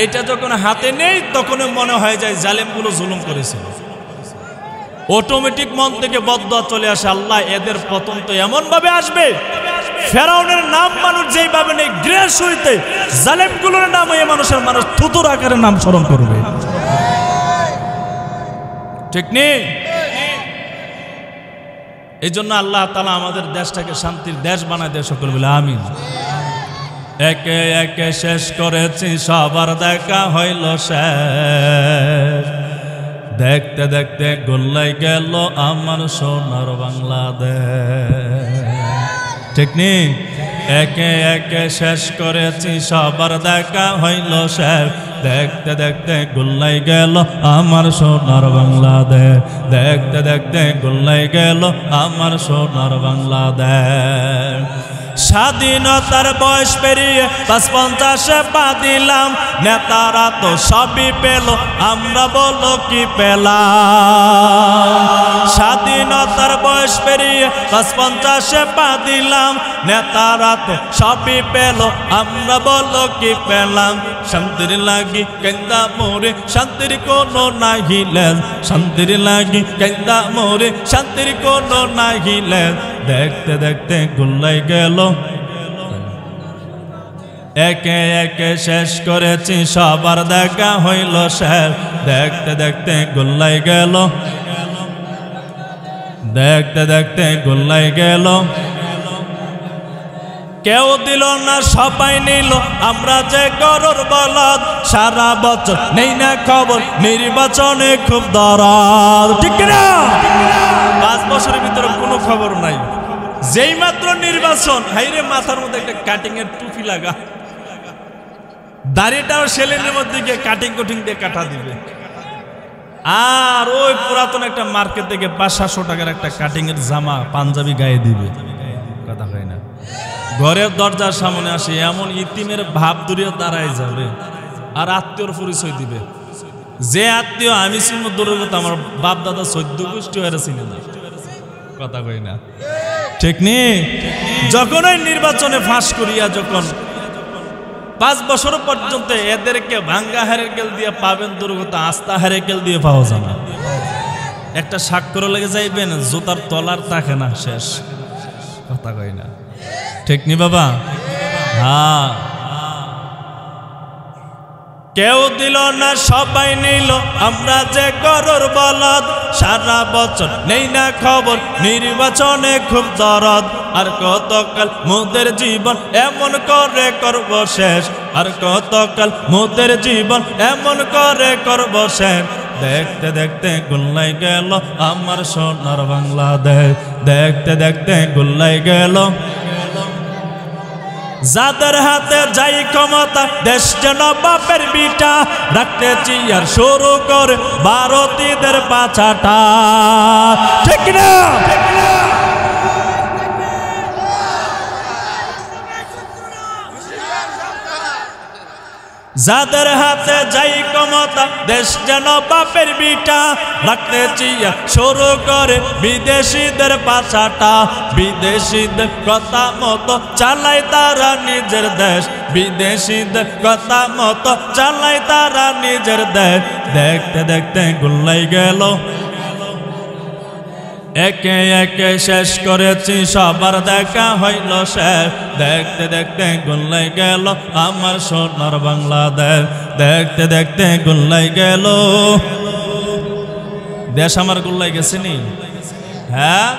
এইটা যখন হাতে নেই তখন মনে হয় যায় জালেমগুলো জুলুম করেছিল। অটোমেটিক মন থেকে বদদোয়া চলে আসে, আল্লাহ এদের পতন তো এমন ভাবে আসবে, ফেরাউনের নাম মানুষ যেইভাবে নেই গ্রেস হইতে, জালেমগুলোর নাম এই মানুষ থুতুর আকারে নাম স্মরণ করবে। ঠিক নেই? এই জন্য আল্লাহ তাআলা আমাদের দেশটাকে শান্তির দেশ বানায় দেয়, সকল বলে আমিন। একে একে শেষ করেছি, সবার দেখা হইল শেষ, দেখতে দেখতে গোল্লাই গেল আমার সোনার বাংলাদেশ। ঠিক নেই? একে একে শেষ করেছি, সবার দেখা হইল শেষ, দেখতে দেখতে গোল্লাই গেল আমার সোনার বাংলাদেশ, দেখতে দেখতে গোল্লাই গেল আমার সোনার বাংলাদেশ। স্বাধীনতার বয়স পেরিয়ে ৫৫ পা দিলাম, নেতারা তো সবই পেল, আমরা বলো কি পেলাম। স্বাধীনতার বয়স পেরিয়ে ৫৫ পা দিলাম, নেতারা তো সবই পেল, আমরা বলো কি পেলাম। শান্তির লাগি কেন্দা মোরে শান্তির কোনো নাহিলে, শান্তির লাগি কেন্দা মোরে শান্তির কোনো নাহিলে। দেখতে দেখতে গুল্লাই গেল, একে একে শেষ করেছি, সবার দেখা হইল শেষ। দেখতে দেখতে গুল্লাই গেল, দেখতে দেখতে গুল্লাই গেল। কেউ দিল না সবাই নিল, আমরা যে গরুর বলদ। সারা বছর নেই না খবর, নির্বাচনে খুব দরদ, ঠিক না? 5 বছরের ভিতরে কোনো খবর নাই, যেই মাত্র নির্বাচন, হাইরে মাথার মধ্যে একটা কাটিং এর টুপি লাগা, দাড়িটাও সেলেনের মধ্যে গিয়ে কাটিং কুটিং দিয়ে কাটা দিবে। আর ওই পুরাতন একটা মার্কেট থেকে 500-700 টাকার একটা কাটিং এর জামা পাঞ্জাবি গায়ে দিবে। কথা হয় না? ঘরের দরজার সামনে আসে এমন ইতিমের ভাব দূরে দাঁড়ায় যাবে, আর আত্মীয়র পরিচয় দিবে। যে আত্মীয় আমি চিনব দূরের কথা, আমার বাপ দাদা 14 গোষ্ঠী হয়ে চিনে না। কথা কই না? ঠিক নি? যখন ওই নির্বাচনে ফাঁস করিয়া যখন 5 বছর পর্যন্ত এদেরকে ভাঙ্গা হারের গেল দিয়ে পাবেন দুর্গত, আস্থা হারের গেল দিয়ে পাওয়া যায় না। একটা স্বাক্ষর লেগে যাইবেন, জুতার তলার থাকে না, শেষ। কথা কই না? ঠিক নি বাবা? হ্যাঁ, কেউ দিল না সবাই নিল, আমরা যে গরুর বলদ। সারা বছর নেই না খবর, নির্বাচনে খুব দরদ। আর কতকাল মোদের জীবন এমন করে করব শেষ, আর কতকাল মোদের জীবন এমন করে করব শেষ। দেখতে দেখতে গুল্লাই গেল আমার সোনার বাংলাদেশ, দেখতে দেখতে গুল্লাই গেল। যাদের হাতে যাই ক্ষমতা, দেশ যেন বাপের বিটা, রাখতে চিয়ার শুরু করে ভারতীয়দের পাছাটা, ঠিক না? যাদের হাতে যাই ক্ষমতা, দেশ যেন বাপের বিটা, রাখতে চিয়া শুরু করে বিদেশিদের পাছাটা। বিদেশিদের কথা মতো চালায় তারা নিজের দেশ, বিদেশিদের কথা মতো চালায় তারা নিজের দেশ। দেখতে দেখতে গুল্লাই গেল, একে একে শেষ করেছি, সবার দেখা হইল শেষ। দেখতে দেখতে গুল্লাই গেল আমার সোনার বাংলাদেশ, দেখতে দেখতে গুল্লাই গেল। দেশ আমার গুল্লাই গেছে নি? হ্যাঁ,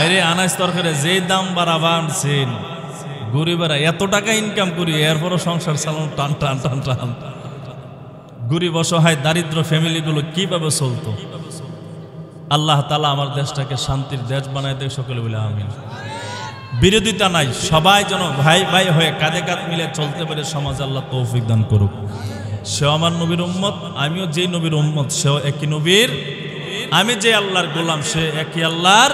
আরে আনাজ তরকারি যেই দাম বাড়াবানছেন, গরিবেরা এত টাকা ইনকাম করি, এরপরও সংসার চালানো টান টান টান টান। গরিব অসহায় দারিদ্র ফ্যামিলিগুলো কিভাবে চলতো? আল্লাহ তাআলা আমার দেশটাকে শান্তির দেশ বানায় দেয়, সকলে বলে আমিন। বিরোধিতা নাই, সবাই যেন ভাই ভাই হয়ে কাঁধে কাঁধ মিলে চলতে পারে, সমাজ আল্লাহ তৌফিক দান করুক। সে আমার নবীর উম্মত, আমিও যেই নবীর উম্মত, সেও একই নবীর। আমি যে আল্লাহর গোলাম, সে একই আল্লাহর।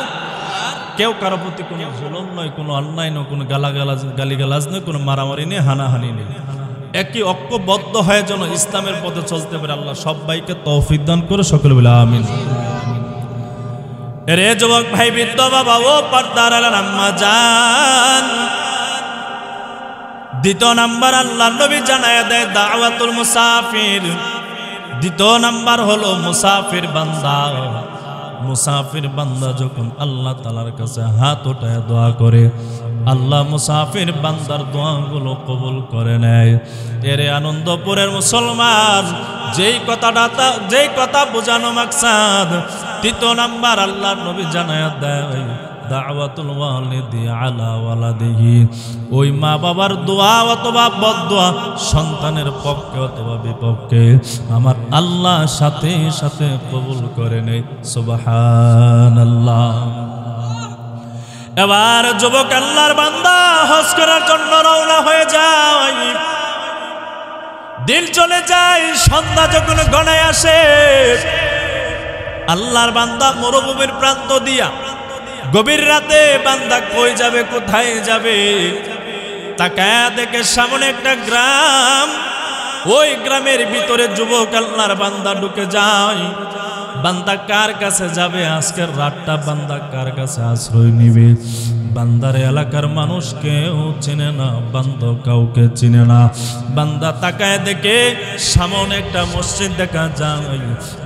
কেউ কারো প্রতি কোনো জুলুম নয়, কোনো অন্যায় নয়, কোনো গালিগালাজ নয়, কোনো মারামারি নেই, হানাহানি নেই। একই ঐক্যবদ্ধ হয়ে যেন ইসলামের পথে চলতে পারে, আল্লাহ সবাইকে তৌফিক দান করে, সকলে বলে আমিন। রে যুবক ভাই, বৃদ্ধ বাবা ও পর্দার আম্মা জান, 2 নাম্বার আল্লাহ নবী জানায় দেয় দাওয়াতুল মুসাফির। 2 নাম্বার হলো মুসাফির বান্দা। মুসাফির বান্দা যখন আল্লাহ তাআলার কাছে হাত উঠায় দোয়া করে, আল্লাহ মুসাফির বান্দার দোয়াগুলো কবুল করে নেয়। এর আনন্দপুরের মুসলমান, যেই কথা বোঝানো মাকসাদ, 3 নাম্বার আল্লাহ নবী জানায় দেয় দাওয়াতুল ওয়ালিদি আলা ওয়ালাদিহি। ওই মা বাবার দোয়া অথবা বদদোয়া সন্তানের পক্ষে অথবা বিপক্ষে আমার আল্লাহ সাথে সাথে কবুল করে নেয়। সুবহানাল্লাহ। এবার যুবক আল্লাহর বান্দা হজ করার জন্য রওনা হয়ে যায়। দিন চলে যায়, সন্ধ্যা যখন গড়ায় আসে, আল্লাহর বান্দা মরুভূমির প্রান্ত দিয়া গভীর রাতে বান্দা কই যাবে, কোথায় যাবে? তাকায়া দেখে সামনে একটা গ্রাম। ওই গ্রামের ভিতরে যুবক আল্লাহর বান্দা ঢুকে যায়। বান্দা কার কাছে যাবে? আজকের রাতটা বান্দা কার কাছে আশ্রয় নিবে? বান্দার এলাকার মানুষ কেউ চিনে না, বান্দা কাউকে চিনে না। বান্দা তাকায় দেখে সামনে একটা মসজিদ দেখা যায়।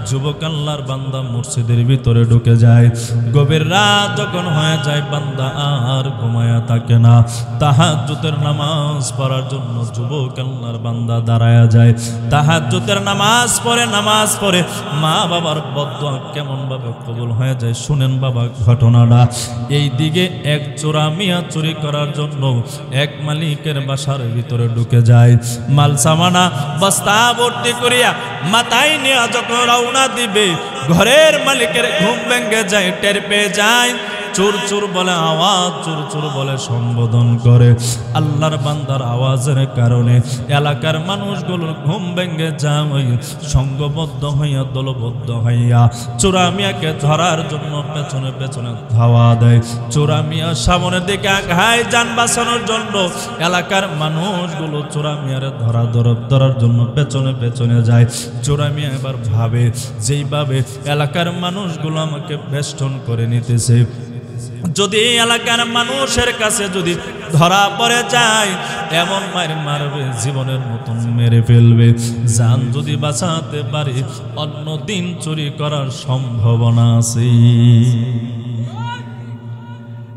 যুবক আল্লাহর বান্দা মসজিদের ভিতরে ঢুকে যায়। গভীর রাত যখন হয়ে যায় বান্দা আর ঘুমায়া থাকে না। তাহাজ্জুদের নামাজ পড়ার জন্য যুবক আল্লাহর বান্দা দাঁড়ায়া যায়। তাহাজ্জুদের নামাজ পড়ে মা বাবার বদদোয়া কেমন ভাবে কবুল হয়ে যায় শুনেন বাবা ঘটনাটা। এই দিকে এক চোরা মিয়া চুরি করার জন্য এক মালিকের বাসার ভিতরে ঢুকে যায়। মাল সামানা বস্তা ভর্তি করিয়া মাথায় নিয়ে যখন রওনা দিবে, ঘরের মালিকের ঘুম ভেঙে যায়, টের পেয়ে যায়। চোর চোর বলে আওয়াজ, চোর চোর বলে সম্বোধন করে। আল্লাহর বান্দার আওয়াজের কারণে এলাকার মানুষগুলোর ঘুম ভেঙে যায়। সংঘবদ্ধ হইয়া দলবদ্ধ হইয়া চোরা মিয়াকে ধরার জন্য পেছনে পেছনে ধাওয়া দেয়। চোরা মিয়া সামনের দিকে আগায় যান বাঁচানোর জন্য। এলাকার মানুষগুলো চোরা মিয়ারে ধরার জন্য পেছনে পেছনে যায়। চোরা মিয়া এবার ভাবে, যেইভাবে এলাকার মানুষগুলো আমাকে বেষ্টন করে নিতেছে, যদি এলাকার মানুষের কাছে যদি ধরা পড়ে যায় এমন মার মারবে জীবনের মতন মেরে ফেলবে। জান যদি বাঁচাতে পারি অন্য দিন চুরি করার সম্ভাবনা আছে।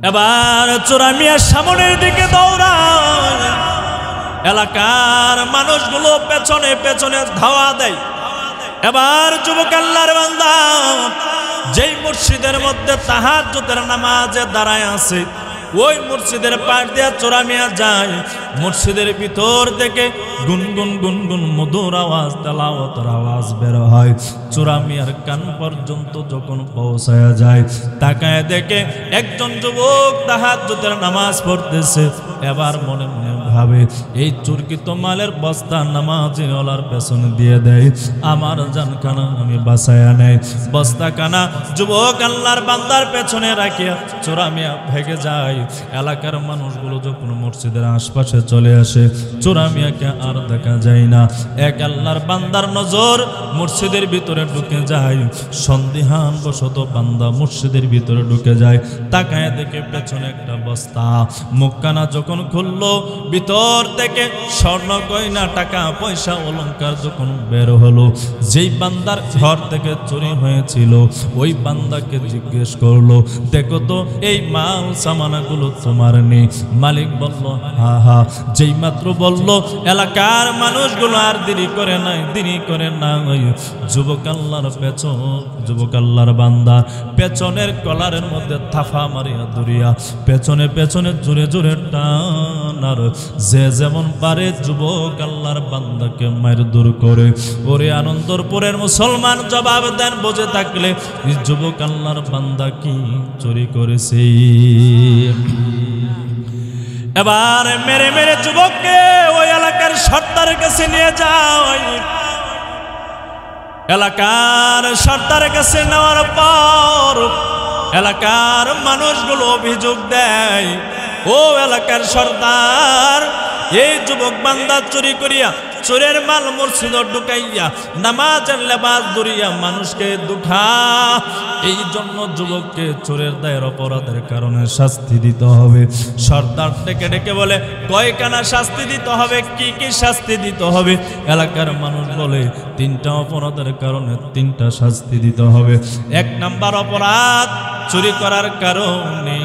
এবার চোরা মিয়া সামনের দিকে দৌড়ায়। এলাকার মানুষগুলো পেছনে পেছনে ধাওয়া দেয়। এবার যুবক আল্লাহর বান্দা যেই মসজিদের মধ্যে তাহাজ্জুদের নামাজে দাঁড়ায় আছে, ওই মসজিদের পাশ দিয়ে চোরা মিয়া যায়। মসজিদের ভিতর থেকে গুনগুন গুনগুন মধুর আওয়াজ, তেলাওয়াতের আওয়াজ বের হয়। চোরা মিয়ার কান পর্যন্ত যখন পৌঁছায়া যায়, তাকায় দেখে একজন যুবক তাহাজ্জুদের নামাজ পড়তেছে। এবার মনে মনে ভাবে, এই চুরকিত মালের বস্তা নামাজি ওলার পেছনে দিয়ে দেয়, আমার জানখানা আমি বাঁচায়া নেই। বস্তা কানা যুবক আল্লাহর বান্দার পেছনে রাখিয়া চোরা মিয়া ভেগে যায়। এলাকার মানুষগুলো যখন মসজিদের আশপাশে চলে আসে, চোরা মিয়াকে আর দেখা যায় না। এক আল্লাহর বান্দার নজর মসজিদের ভিতরে ঢুকে যায়। সন্দিহান বশত বান্দা মসজিদের ভিতরে ঢুকে যায়। তাকায় দেখে পেছনে একটা বস্তা। মুখখানা যখন খুললো, ভিতর থেকে স্বর্ণ গয়না, টাকা পয়সা, অলংকার যখন বের হলো, যেই বান্দার ঘর থেকে চুরি হয়েছিল ওই বান্দাকে জিজ্ঞেস করলো, দেখো তো এই মাল সামানাগুলো তোমার নেই? মালিক বলল হা হা। যেই মাত্র বলল, এলাকার মানুষগুলো আর দেরি করে নাই। যুবক আল্লাহর বান্দা পেছনের কলারের মধ্যে থাফা মারিয়া দরিয়া পেছনে পেছনে জোরে জোরে টানার যে যেমন পারে যুবক আল্লাহর বান্দাকে মায়ের দূর করে। ওরে আনন্দপুরের মুসলমান জবাব দেন বুঝে থাকলে, যুবক আল্লাহর বান্দা কি চুরি করেছে? এবার মেরে মেরে যুবককে ওই এলাকার সর্দারের কাছে নিয়ে যায়। এলাকার সর্দারের কাছে নেওয়ার পর এলাকার মানুষগুলো অভিযোগ দেয়, ও এলাকার সর্দার, এই যুবক বান্দা চুরি করিয়া চোরের মাল মসজিদ ঢুকাইয়া নামাজের লেবাস ধরিয়া মানুষকে দুঃখা। এই জন্য যুবককে চোরের দায়ের অপরাধের কারণে শাস্তি দিতে হবে। সর্দার ডেকে ডেকে বলে, কয়খানা শাস্তি দিতে হবে? কি কি শাস্তি দিতে হবে? এলাকার মানুষ বলে, 3টা অপরাধের কারণে 3টা শাস্তি দিতে হবে। 1 নাম্বার অপরাধ চুরি করার কারণে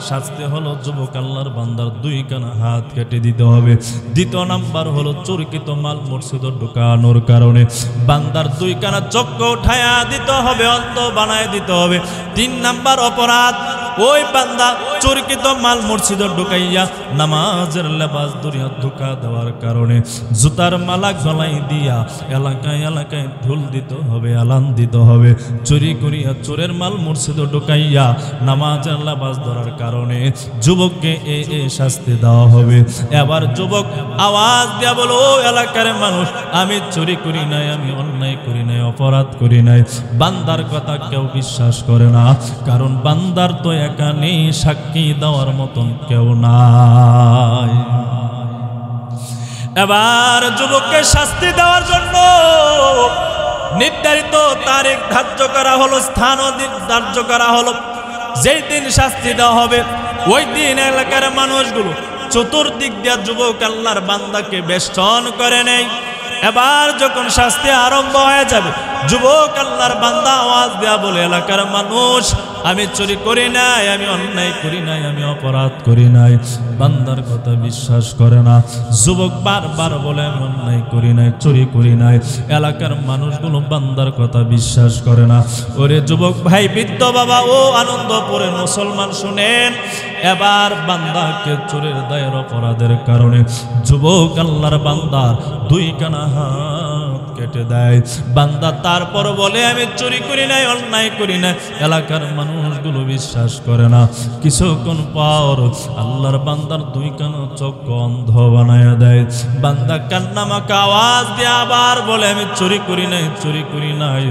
শাস্তি হলো যুবক আল্লাহর বান্দার 2 কানা হাত কেটে দিতে হবে। 2 নাম্বার হলো চোরকিত মাল মসজিদে ঢুকানোর কারণে বান্দার 2 কানা চক্ষু উঠায়া দিতে হবে, অন্ধ বানায় দিতে হবে। 3 নাম্বার অপরাধ, ওই বান্দা চোরকৃত মাল মসজিদে ঢুকাইয়া নামাজের লেবাস দরিয়া ধোকা দেওয়ার কারণে জুতার মালা গলায় দিয়া এলাকায় এলাকায় ঢোল দিতে হবে, আলান দিতে হবে। চুরি করিয়া চোরের মাল মসজিদে ঢুকাইয়া নামাজের লেবাস ধরার কারণে যুবককে এ শাস্তি দেওয়া হবে। এবার যুবক আওয়াজ দিয়া বলো, ও এলাকার মানুষ, আমি চুরি করি নাই, আমি অন্যায় করি নাই, অপরাধ করি নাই। বান্দার কথা কেউ বিশ্বাস করে না, কারণ বান্দার তো এখানে সাক্ষী দেওয়ার মতন কেউ নাই। এবার যুবককে শাস্তি দেওয়ার জন্য নির্ধারিত তারিখ ধার্য করা হলো, স্থানও ধার্য করা হলো। যেই দিন শাস্তি দেওয়া হবে ওই দিন এলাকার মানুষগুলো চতুর্দিক দিয়ে যুবক আল্লাহর বান্দাকে বেষ্টন করে নেয়। এবার যখন শাস্তি আরম্ভ হয়ে যাবে, যুবক আল্লাহর বান্দা আওয়াজ দেয়া বলে, এলাকার মানুষ, আমি চুরি করি নাই, আমি অন্যায় করি নাই, আমি অপরাধ করি নাই। বান্দার কথা বিশ্বাস করে না। যুবক বারবার বলে, আমি অন্যায় করি নাই, চুরি করি নাই। এলাকার মানুষগুলো বান্দার কথা বিশ্বাস করে না। ওরে যুবক ভাই, বৃদ্ধ বাবা ও আনন্দপুরের মুসলমান শুনেন, এবার বান্দাকে চোরের দায়ের অপরাধের কারণে যুবক আল্লাহর বান্দার দুই কানা হাত কেটে দেয়। বান্দা তারপর বলে, আমি চুরি করি নাই, অন্যায় করি নাই। এলাকার মানুষগুলো বিশ্বাস করে না। কিছুক্ষণ পর আল্লাহর বান্দার দুই কানো চক্ষু অন্ধ বানায় দেয়। বান্দা কান্নামাকা আওয়াজ দিয়ে আবার বলে, আমি চুরি করি নাই, চুরি করি নাই।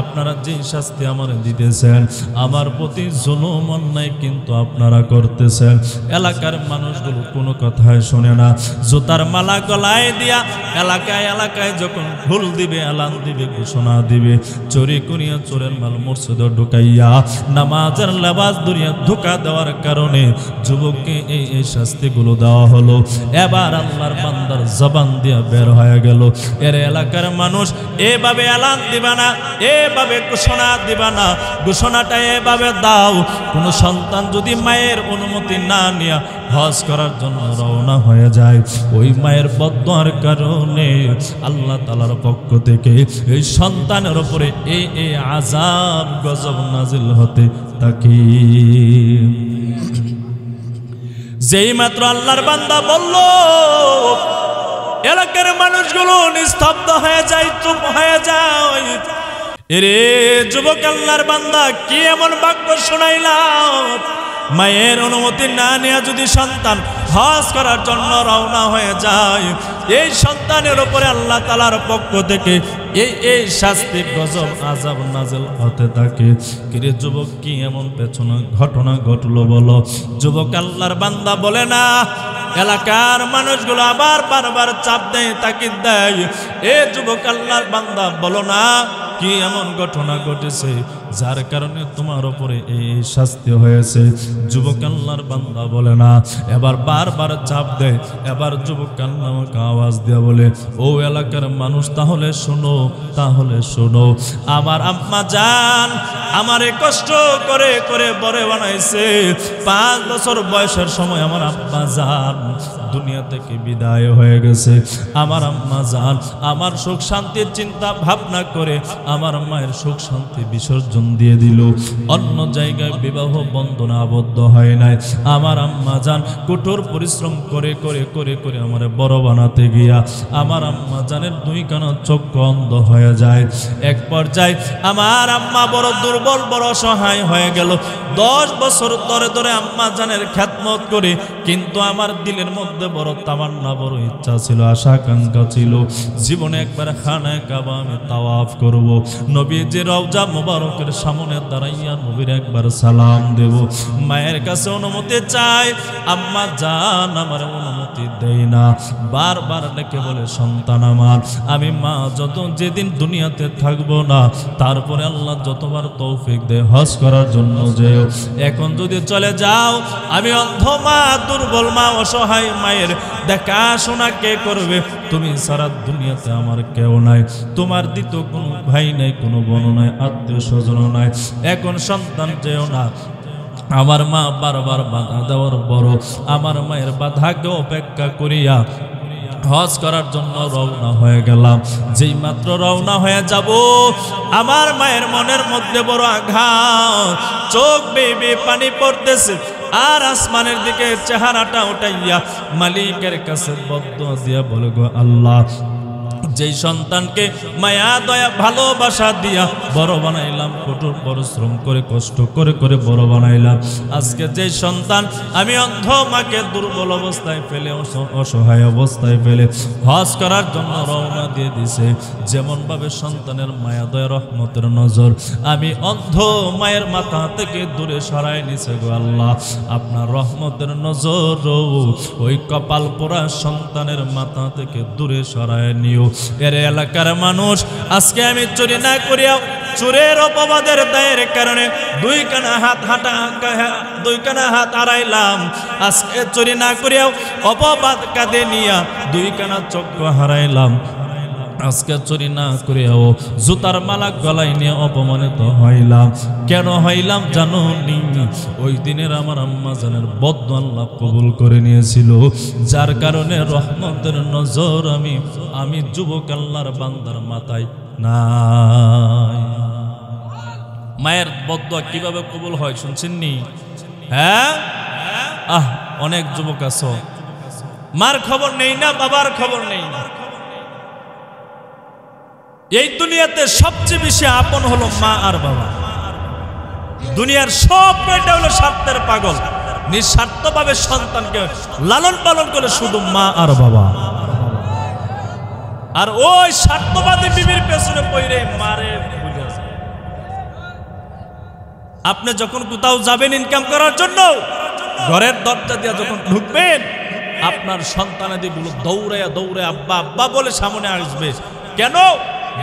আপনারা যে শাস্তি আমার দিতেছেন, আমার প্রতি জুলুম অন্যায় কিন্তু আপনারা করতেছেন। এলাকার মানুষগুলো কোনো কথাই শোনে না। জুতার মালা গলায় দিয়া এলাকায় এলাকায় যখন ঢোল দিবে, আলান দিবে, ঘোষণা দিবে, চুরি করিয়া চোরের মাল মসজিদে ঢুকাইয়া নামাজের লেবাস দরিয়া ধোকা দেওয়ার কারণে যুবককে এই শাস্তিগুলো দেওয়া হলো। এবার আল্লাহর বান্দার জবান দিয়া বের হয়ে গেল, এর এলাকার মানুষ এভাবে আলান দিবা না, এভাবে ঘোষণা দিবা না। ঘোষণাটা এভাবে দাও, কোন সন্তান যদি মায়ের অনুমতি না নিয়া হজ করার জন্য রওনা হয়ে যায়, ওই মায়ের বদদোয়ার কারণে আল্লাহ তাআলার পক্ষ থেকে এই সন্তানের উপরে এই আযাব গজব নাজিল হতে থাকে। যেই মাত্র আল্লাহর বান্দা বলল, এলাকার মানুষগুলো নিস্তব্ধ হয়ে যায়, চুপ হয়ে যায়। এরে যুবক আল্লাহর বান্দা, কি এমন বাক্য শোনাইলাম? মায়ের অনুমতি না নেওয়া যদি সন্তান হজ করার জন্য রওনা হয়ে যায়, এই সন্তানের উপরে আল্লাহ তাআলার পক্ষ থেকে এই শাস্তি গজব আযাব নাযিল হতে থাকে। কিরে যুবক, কি এমন পেছনে ঘটনা ঘটলো বলো? যুবক আল্লাহর বান্দা বলে না। এলাকার মানুষগুলো আবার বারবার চাপ দেয়, তাকিদ দেয়, এ যুবক আল্লাহর বান্দা বলো না, কি এমন ঘটনা ঘটেছে যার কারণে তোমার উপরে এই শাস্তি হয়েছে? যুবক আল্লাহর বান্দা বলে না। এবার বারবার চাপ দেয়। এবার যুবক আল্লাহকে আওয়াজ দিয়ে বলে, ও এলাকার মানুষ, তাহলে শোনো, তাহলে শোনো। আমার আম্মা জান আমারে কষ্ট করে করে বড় বানাইছে। 5 বছর বয়সের সময় আমার আম্মা জান দুনিয়া থেকে বিদায় হয়ে গেছে। আমার আম্মা জান আমার সুখ শান্তির চিন্তা ভাবনা করে আমার মায়ের সুখ শান্তি বিসর্জন দিয়ে দিল। অন্য জায়গায় বিবাহ বন্ধনে আবদ্ধ হয় নাই। আমার আম্মা জান কঠোর পরিশ্রম করে করে করে করে আমার বড় বানাতে গিয়া আমার আম্মা জানের দুই কানা চক্ষু অন্ধ হয়ে যায়। এক পর্যায়ে আমার আম্মা বড় দুর্বল, বড় অসহায় হয়ে গেল। 10 বছর ধরে ধরে আম্মা জানের খেদমত করে, কিন্তু আমার দিলের মধ্যে বড় তামান্না, বড় ইচ্ছা ছিল, আশা আকাঙ্ক্ষা ছিল, জীবনে একবার খানায়ে কাবা আমি তাওয়াফ করব, নবীজির রওজা মুবারকের সামনে দাঁড়াইয়া নবীর একবার সালাম দেব। মায়ের কাছে অনুমতি চাই, আম্মা জান আমার অনুমতি দেয় না। বারবার ডেকে বলে, সন্তান আমার, আমি মা যেদিন দুনিয়াতে থাকবো না, তারপরে আল্লাহ যতবার তৌফিক দেয় হজ করার জন্য যেও। এখন যদি চলে যাও, আমি অন্ধ মা, দুর্বল মা, অসহায় মায়ের দেখাশোনা কে করবে? তুমি সারা দুনিয়াতে আমার কেউ নাই। তোমার দ্বিতীয় কোনো ভাই নাই, কোনো বোন নাই, আত্মীয় স্বজন নাই। এখন সন্তান যেও না। আমার মা বারবার বাধা দেওয়ার বড়, আমার মায়ের বাধাকে অপেক্ষা করিয়া হজ করার জন্য রওনা হয়ে গেলাম। যেই মাত্র রওনা হয়ে যাব, আমার মায়ের মনের মধ্যে বড় আঘাত, চোখ বেয়ে বেয়ে পানি পড়তেছে। আর আসমানের দিকে চেহারাটা উঠাইয়া মালিকের কাছে বদদুয়া দিয়া বলে, গো আল্লাহ, যেই সন্তানকে মায়া দয়া ভালোবাসা দিয়া বড় বানাইলাম, কঠোর পরিশ্রম করে কষ্ট করে করে বড় বানাইলাম, আজকে যেই সন্তান আমি অন্ধ মাকে দুর্বল অবস্থায় ফেলে অসহায় অবস্থায় ফেলে হজ করার জন্য রওনা দিয়ে দিছে, যেমন ভাবে সন্তানের মায়া দয়া রহমতের নজর আমি অন্ধ মায়ের মাথা থেকে দূরে সরাই নিছে, গো আল্লাহ, আপনার রহমতের নজর ওই কপাল পোড়া সন্তানের মাথা থেকে দূরে সরায় নিও। এর এলাকার মানুষ, আজকে আমি চুরি না করিয়া চোরের অপবাদের দায়ের কারণে দুইখানা হাত হারাইলাম, আজকে চুরি না করিয়াও অপবাদ কাঁধে নিয়া দুইখানা চক্ষু হারাইলাম, আজকে চুরি না করিয়াও জুতার মালা গলায় নিয়ে অপমানিত হইলাম। কেন হইলাম জানো নি? ওই দিনের আমার আম্মা জানের বদদুয়া আল্লাহ কবুল করে নিয়েছিল, যার কারণে রহমতের নজর আমি যুবক আল্লাহর বান্দার মাথায় নাই। মায়ের বদদুয়া কিভাবে কবুল হয় শুনছেন নি? হ্যাঁ, অনেক যুবক আছো মার খবর নেই না, বাবার খবর নেই না। এই দুনিয়াতে সবচেয়ে বেশি আপন হলো মা আর বাবা। দুনিয়ার সব মেয়েটা হলো স্বার্থের পাগল, নিঃস্বার্থভাবে সন্তানকে লালন পালন করে শুধু মা আর বাবা। আর ওই স্বার্থবাদী বিবির পেছনে পড়ে মারে ভুলে যায়। আপনি যখন কোথাও যাবেন ইনকাম করার জন্য, ঘরের দরজা দিয়ে যখন ঢুকবেন, আপনার সন্তানাদিগুলো দৌড়াইয়া দৌড়ায় আব্বা আব্বা বলে সামনে আসবে। কেন?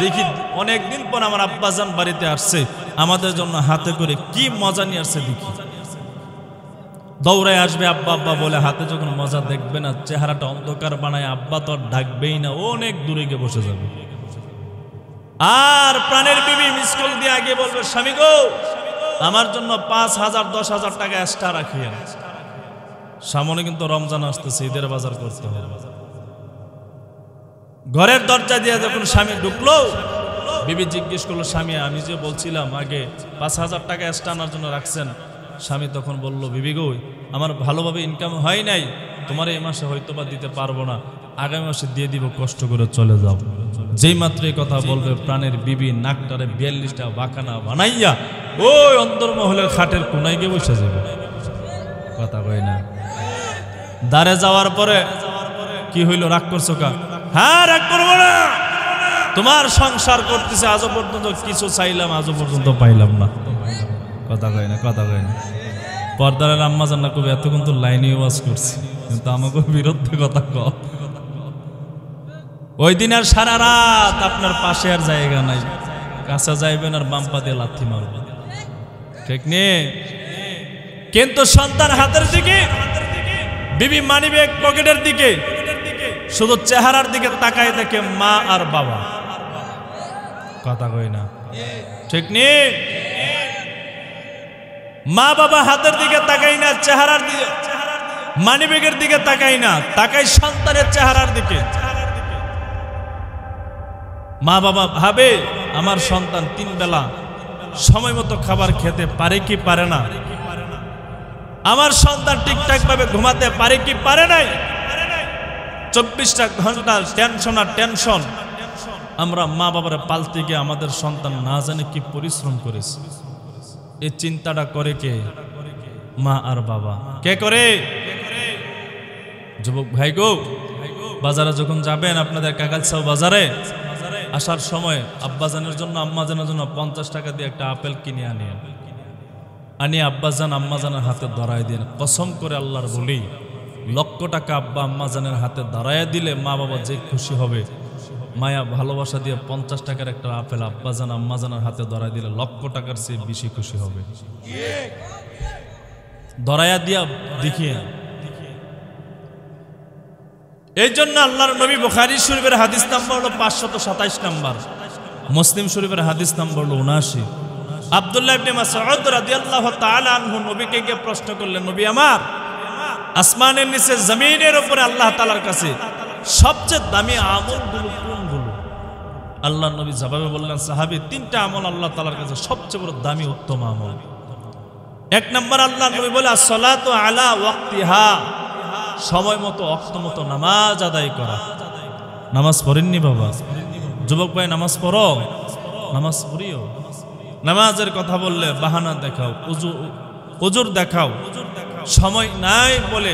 দেখি অনেকদিন পর আমার আব্বাজান বাড়িতে আসছে, আমাদের জন্য হাতে করে কি মজা নিয়ে আসছে দেখি। দৌড়ায় আসবে আব্বা আব্বা বলে, হাতে যখন মজা দেখবে না, চেহারাটা অন্ধকার বানায় আব্বা তো আর ডাকবেই না, অনেক দূরে গিয়ে বসে যাবে। আর প্রাণের বিবি মিসকল দিয়ে আগে বলবে, স্বামী গো, আমার জন্য 5,000 10,000 টাকা এক্সট্রা রাখিয়েন, সামনে কিন্তু রমজান আসতেছে, ঈদের বাজার করতে হবে। ঘরের দরজা দিয়ে যখন স্বামী ঢুকলো, বিবি জিজ্ঞেস করলো, স্বামী আমি যে বলছিলাম আগে 5,000 টাকা এক্সট্রা আনার জন্য রাখছেন, স্বামী তখন বলল, বিবি গো, আমার ভালোভাবে ইনকাম হয় নাই, তোমার এই মাসে হয়তো বা দিতে পারবো না, আগামী মাসে দিয়ে দিব, কষ্ট করে চলে যাও। যেই মাত্র এই কথা বলবে, প্রাণের বিবি নাকটারে 42টা বাঁকানা বানাইয়া ওই অন্তর্মহলের খাটের কোনায় গিয়ে বসে যাবে। কথা কই না? দাঁড়ে যাওয়ার পরে কি হইল? রাগ করছো কা? হ্যাঁ, রাগ করবো না, তোমার সংসার করতেছে, আজও পর্যন্ত কিছু চাইলাম, আজও পর্যন্ত পাইলাম না। কথা কয় না, কথা কয় না। পর্দার আম্মা জান্না কবি এতক্ষণ তো লাইনে ওয়াজ করছি, কিন্তু আমাকে বিরুদ্ধে কথা কও। ওই দিন আর সারা রাত আপনার পাশে আর জায়গা নাই, কাছে যাইবেন আর বাম পা দিয়ে লাথি মারবেন, ঠিক নেই? কিন্তু সন্তান হাতের দিকে, বিবি মানিব্যাগ পকেটের দিকে, শুধু চেহারার দিকে তাকায় দেখে মা আর বাবা। কথা কই না, ঠিক নেই? মা বাবা হাতের দিকে তাকাই না, চেহারার দিকে, মানিব্যাগের দিকে তাকাই না, তাকাই সন্তানের চেহারার দিকে। মা বাবা ভাবে আমার সন্তান 3 বেলা সময় মতো খাবার খেতে পারে কি পারে না, আমার সন্তান ঠিকঠাক ভাবে ঘুমাতে পারে কি পারে নাই। 24টা ঘন্টা টেনশন আর টেনশন। আমরা মা বাবার পালতে গিয়ে আমাদের সন্তান না জানে কি পরিশ্রম করেছে। এই চিন্তাটা করে কে? মা আর বাবা। কে করে? যুবক ভাই গো, বাজারে যখন যাবেন, আপনাদের কাকালসাও বাজারে আসার সময় আব্বাজানের জন্য আম্মাজানের জন্য 50 টাকা দিয়ে একটা আপেল কিনে আনিয়ে আব্বাজান আম্মাজানের হাতে ধরাই দিন। কসম করে আল্লাহর বলি, 1,00,000 টাকা আব্বা আম্মাজানের হাতে ধরাইয়া দিলে মা বাবা যে খুশি হবে, মায়া ভালোবাসা দিয়ে 50 টাকার একটা আপেল আব্বাজান আম্মাজানের হাতে ধরাই দিলে 1,00,000 টাকার চেয়ে বেশি খুশি হবে। ধরাইয়া দিয়া দেখিয়ে। এই জন্য আল্লাহর নবী বুখারী শরীফের হাদিস নাম্বার হলো 527 নাম্বার, মুসলিম শরীফের হাদিস নাম্বার হলো 79। আব্দুল্লাহ ইবনে মাসউদ রাদিয়াল্লাহু তাআলা আনহু নবীকে গিয়ে প্রশ্ন করলেন, নবী আমার, আসমানের নিচে জমিনের উপরে আল্লাহ তাআলার কাছে সবচেয়ে দামি আমলগুলো কোনগুলো? আল্লাহর নবী জবাবে বললেন, সাহাবী, 3টা আমল আল্লাহ তাআলার কাছে সবচেয়ে বড় দামি উত্তম আমল। এক নম্বর আল্লাহ নবী বলে আসসালাতু আলা ওয়াক্তিহা, সময় মতো ওয়াক্ত মতো নামাজ আদায় করা। নামাজ পড়েননি বাবা? যুবক ভাই নামাজ পড়ো, নামাজ পড়িও। নামাজের কথা বললে বাহানা দেখাও, উজুর দেখাও। সময় নাই বলে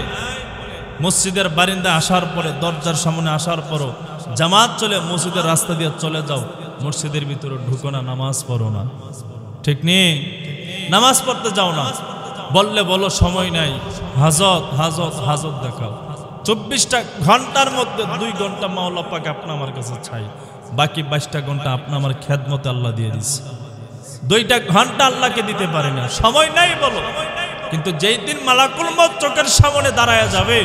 মসজিদের বারিন্দা আসার পরে, দরজার সামনে আসার পরও জামাত চলে মসজিদের রাস্তা দিয়ে চলে যাও, মসজিদের ভিতরে ঢুকো না, নামাজ পড়ো না। ঠিক নেই? নামাজ পড়তে যাও না, বললে বলো সময় নাই, হাজত হাজত হাজত দেখাও। 24টা ঘন্টার মধ্যে 2 ঘন্টা মাওলা পাক আপনা আমার কাছে চাই, বাকি 22টা ঘন্টা আপনা আমার খেদমতে আল্লাহ দিয়ে দিচ্ছে। 2টা ঘন্টা আল্লাহকে দিতে পারি না, সময় নাই বলো। কিন্তু যেই দিন মালাকুল মউত চোখের সামনে দাঁড়ায় যাবে,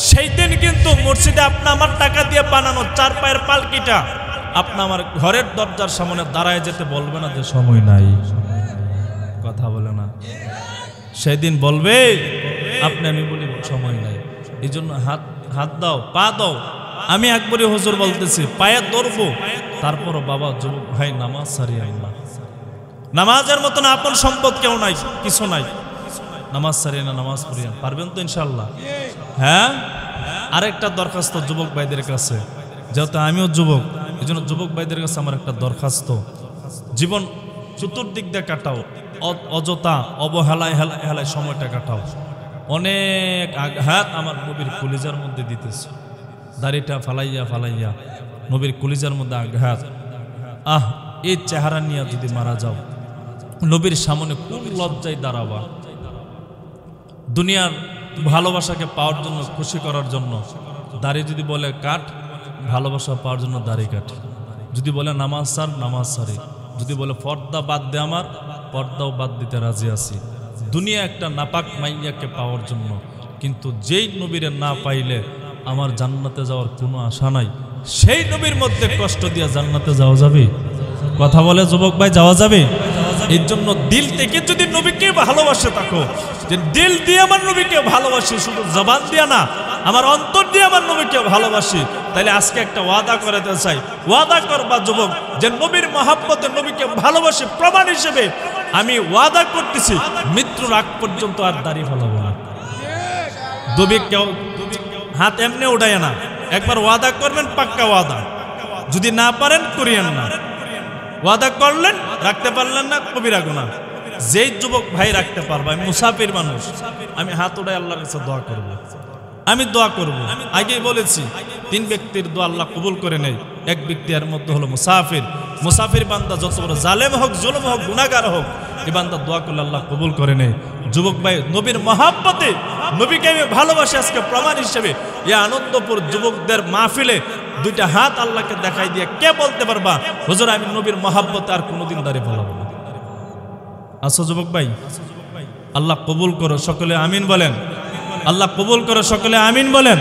সেই দিন কিন্তু মসজিদে আপনা আমার টাকা দিয়ে বানানো 4 পায়ের পালকিটা আপনা আমার ঘরের দরজার সামনে দাঁড়ায় যেতে বলবে না যে সময় নাই। কথা বলে না? সেদিন বলবে আপনি, আমি বলি সময় নাই। এই জন্য হাত দাও, পা দাও। আমি একবারই হুজুর বলতেছি, পায়ে ধরবো, তারপরও বাবা যুবক ভাই নামাজ ছাড়িয়ে না। নামাজের মতন আপন সম্পদ কেউ নাই, কিছু নাই। নামাজ ছাড়িয়ে না, নামাজ পড়িয়ে পারবেন তো ইনশাল্লাহ? হ্যাঁ। আরেকটা দরখাস্ত যুবক ভাইদের কাছে, যেহেতু আমিও যুবক, এই জন্য যুবক ভাইদের কাছে আমার একটা দরখাস্ত, জীবন চতুর্দিক দিয়ে কাটাও, অযথা অবহেলায় হেলায় হেলায় সময়টা কাটাও। অনেক আঘাত আমার নবীর কলিজার মধ্যে দিতেছে, দাড়িটা ফালাইয়া ফালাইয়া নবীর কলিজার মধ্যে আঘাত। এই চেহারা নিয়ে যদি মারা যাও, নবীর সামনে কোন লজ্জায় দাঁড়াবা? দুনিয়ার ভালোবাসাকে পাওয়ার জন্য, খুশি করার জন্য দাড়ি যদি বলে কাট, ভালোবাসা পাওয়ার জন্য দাড়ি কাটি। যদি বলে নামাজ ছাড়, নামাজ ছাড়ি। যদি বলে পর্দা বাদ দে, আমার পর্দাও বাদ দিতে রাজি আছি। দুনিয়া একটা নাপাক মাইয়াকে পাওয়ার জন্য। কিন্তু যেই নবীরে না পাইলে আমার জান্নাতে যাওয়ার কোনো আশা নাই, সেই নবীর মধ্যে কষ্ট দিয়ে জান্নাতে যাওয়া যাবে? কথা বলে যুবক ভাই, যাওয়া যাবে? এর জন্য দিল থেকে যদি নবীকে ভালোবাসে থাকো, যে দিল দিয়ে আমার নবীকে ভালোবাসি, শুধু জবান দিয়ে না, আমার অন্তর দিয়ে আমার নবীকে ভালোবাসি, তাহলে আজকে একটা ওয়াদা করতে চাই। ওয়াদা করবা যুবক, যে নবীর মহাব্বতে নবীকে ভালোবাসি প্রমাণ হিসেবে আমি ওয়াদা করতেছি, মৃত্যুর আগ পর্যন্ত আর দাড়ি ফেলাবো না। নবী কেউ হাত এমনি উঠায় না, একবার ওয়াদা করবেন, পাক্কা ওয়াদা। যদি না পারেন করিয়েন না, ওয়াদা করলেন, রাখতে পারলেন না, কবিরা গুনাহ। যেই যুবক ভাই রাখতে পারবে, আমি মুসাফির মানুষ, আমি হাত উঠাই আল্লাহর কাছে দোয়া করব। আমি দোয়া করব, আগেই বলেছি 3 ব্যক্তির দোয়া আল্লাহ কবুল করে নেই। এক ব্যক্তি এর মধ্যে হলো মুসাফির। মুসাফির বান্দা যত বড় জালেম হোক, জুলুম হোক, গুনাহগার হোক, এই বান্দা দোয়া করলে আল্লাহ কবুল করে নেই। যুবক ভাই, নবীর মহাব্বতে নবীকে আমি ভালোবাসি আজকে প্রমাণ হিসেবে এই আনন্দপুর যুবকদের মাহফিলে 2টা হাত আল্লাহকে দেখাই দিয়ে কে বলতে পারবা হুজুর আমি নবীর মহাব্বতে আর কোনোদিন দাঁড়িয়ে ফেলাবো না? আসো যুবক ভাই, আল্লাহ কবুল করো, সকলে আমিন বলেন। আল্লাহ কবুল করো, সকলে আমিন বলেন।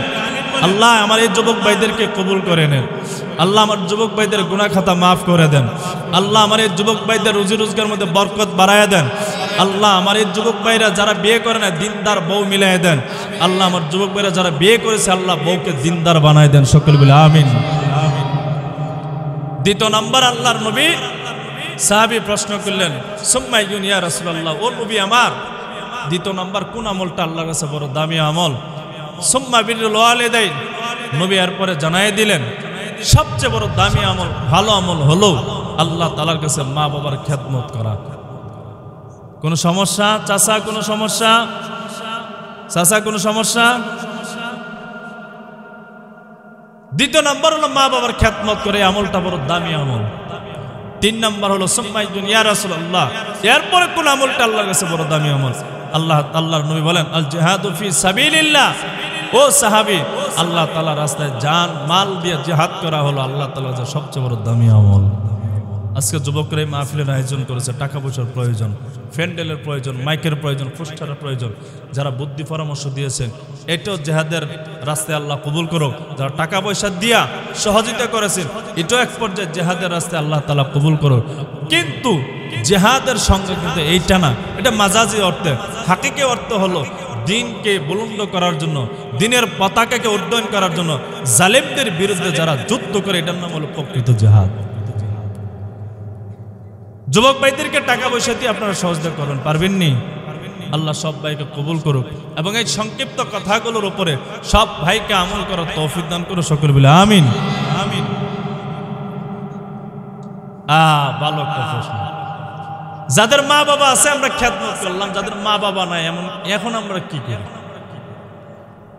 আল্লাহ আমার এই যুবক ভাইদেরকে কবুল করে নেন। আল্লাহ আমার যুবক ভাইদের গুনাহ খাতা মাফ করে দেন। আল্লাহ আমার এই যুবক ভাইদের রুজি রোজগার মধ্যে বরকত বাড়ায় দেন। আল্লাহ আমার এই যুবক ভাইরা যারা বিয়ে করে না, দিনদার বউ মিলাই দেন। আল্লাহ আমার যুবক ভাইরা যারা বিয়ে করেছে, আল্লাহ বউকে দিনদার বানায় দেন। সকলে বলে আমিন। 2 নম্বর, আল্লাহর নবী সাহাবী প্রশ্ন করলেন, সুম্মা আইয়ুন ইয়া রাসূলুল্লাহ, ও নবী আমার 2 নম্বর কোন আমলটা আল্লাহর কাছে বড় দামি আমল? সুম্মা বিরুল ওয়ালিদাইন, নবী এরপরে জানাই দিলেন সবচেয়ে বড় দামি আমল, ভালো আমল হলো আল্লাহ তাআলার কাছে মা বাবার খেদমত করা। কোন সমস্যা চাচা? কোন সমস্যা চাচা? কোন সমস্যা? 2 নম্বর হলো মা বাবার খেদমত করে, আমলটা বড় দামি আমল। 3 নম্বর হলো সুম্মা আইয়ুন ইয়া রাসূলুল্লাহ, এরপরে কোন আমলটা আল্লাহর কাছে বড় দামি আমল? আল্লাহর নবী বলেন আল জিহাদু ফি সাবিলিল্লাহ। ও সাহাবী, আল্লাহ তাআলার রাস্তায় জান মাল দিয়ে জিহাদ করা হলো আল্লাহ তাআলার কাছে সবচেয়ে বড় দামি আমল। আজকে যুবকরা মাহফিলের আয়োজন করেছে, টাকা পয়সার প্রয়োজন, ফ্যান্ডেলের প্রয়োজন, মাইকের প্রয়োজন, পোস্টারের প্রয়োজন। যারা বুদ্ধি পরামর্শ দিয়েছেন, এটাও জিহাদের রাস্তায় আল্লাহ কবুল করুক। যারা টাকা পয়সা দিয়া সহযোগিতা করেছেন, এটাও এক পর্যায়ে জিহাদের রাস্তায় আল্লাহ তাআলা কবুল করুক। কিন্তু জিহাদের সঙ্গে কিন্তু এইটা না, এটা মাজাজি অর্থে। হাকিকি অর্থ হলো দিনকে বুলন্দ করার জন্য, দিনের পতাকাকে উড্ডয়ন করার জন্য জালেমদের বিরুদ্ধে যারা যুদ্ধ করে, এটার নাম হলো প্রকৃত জিহাদ। যুবক ভাইদেরকে টাকা পয়সা দিয়ে আপনারা সহযোগিতা করবেন, পারবেন নি? আল্লাহ সব ভাইকে কবুল করুক এবং এই সংক্ষিপ্ত কথাগুলোর উপরে সব ভাইকে আমল করার তৌফিক দান করুক, সকলে বলে আমিন আমিন। ভালো একটা প্রশ্ন। যাদের মা বাবা আছে আমরা খেদমত করলাম, যাদের মা বাবা নাই এখন আমরা কি করি?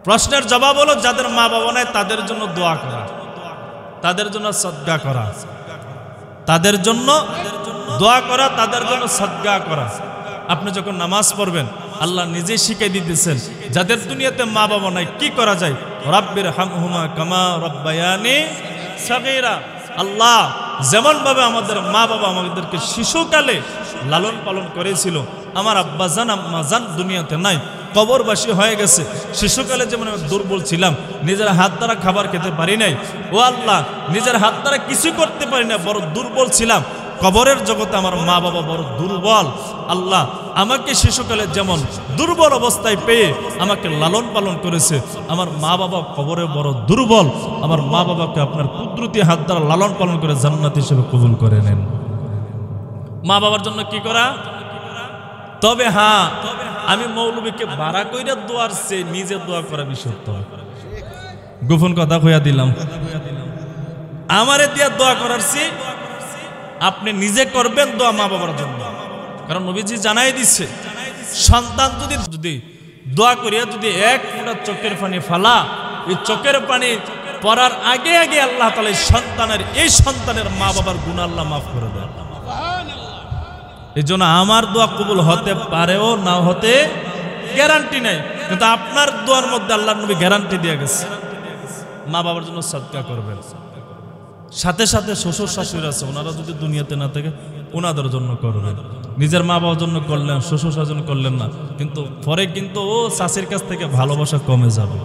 প্রশ্নের জবাব হলো, যাদের মা বাবা নাই তাদের জন্য দোয়া করা, তাদের জন্য সদকা করা, তাদের জন্য দোয়া করা, তাদের জন্য সদকা করা। আপনি যখন নামাজ পড়বেন আল্লাহ নিজেই শিখিয়ে দিতেছেন যাদের দুনিয়াতে মা বাবা নাই কি করা যায়। রাব্বির হামহুমা কামা রাব্বায়ানি সাগীরা। আল্লাহ যেমন ভাবে আমাদের মা বাবা আমাদেরকে শিশুকালে লালন পালন করেছিল, আমার আব্বাজান আম্মাজান দুনিয়াতে নাই, কবরবাসী হয়ে গেছে। শিশুকালে যেমন আমি দুর্বল ছিলাম, নিজের হাত দ্বারা খাবার খেতে পারি নাই, ও আল্লাহ নিজের হাত দ্বারা কিছু করতে পারি না, বড় দুর্বল ছিলাম। কবরের জগতে আমার মা বাবা বড় দুর্বল। আল্লাহ আমাকে শিশুকালে যেমন দুর্বল অবস্থায় পেয়ে আমাকে লালন পালন করেছে, আমার মা বাবা কবরে বড় দুর্বল। আমার মা বাবাকে আপনার কুদরতি হাত দ্বারা লালন পালন করে জান্নাত হিসেবে কবুল করে নেন। মা বাবার জন্য কি করা? তবে হ্যাঁ, আমি মৌলবীকে ভাড়া কইরা দোয়ার চেয়ে নিজে দোয়া করা বিষয়। গোপন কথা কইয়া দিলাম, আমারে দিয়া দোয়া করার চেয়ে আপনি নিজে করবেন দোয়া মা বাবার জন্য। কারণ নবীজি জানাই দিচ্ছে, সন্তান যদি দোয়া করিয়া যদি এক ফোঁটা চোখের পানি ফালা, এই চোখের পানি পড়ার আগে আগে আল্লাহ তাআলা এই সন্তানের মা বাবার গুনাহ আল্লাহ মাফ করে দেয়। এই জন্য আমার দোয়া কবুল হতে পারেও না হতে গ্যারান্টি নাই, কিন্তু আপনার দোয়ার মধ্যে আল্লাহর নবী গ্যারান্টি দিয়ে গেছে। মা বাবার জন্য সদকা করবেন। সাথে সাথে শ্বশুর শাশুড়ি আছে, ওনারা যদি দুনিয়াতে না থাকে ওনাদের জন্য করবেন। নিজের মা বাবার জন্য করলেন, শ্বশুর শাশুড়ি করলেন না, কিন্তু পরে কিন্তু ও শাশুড়ির কাছ থেকে ভালোবাসা কমে যাবে।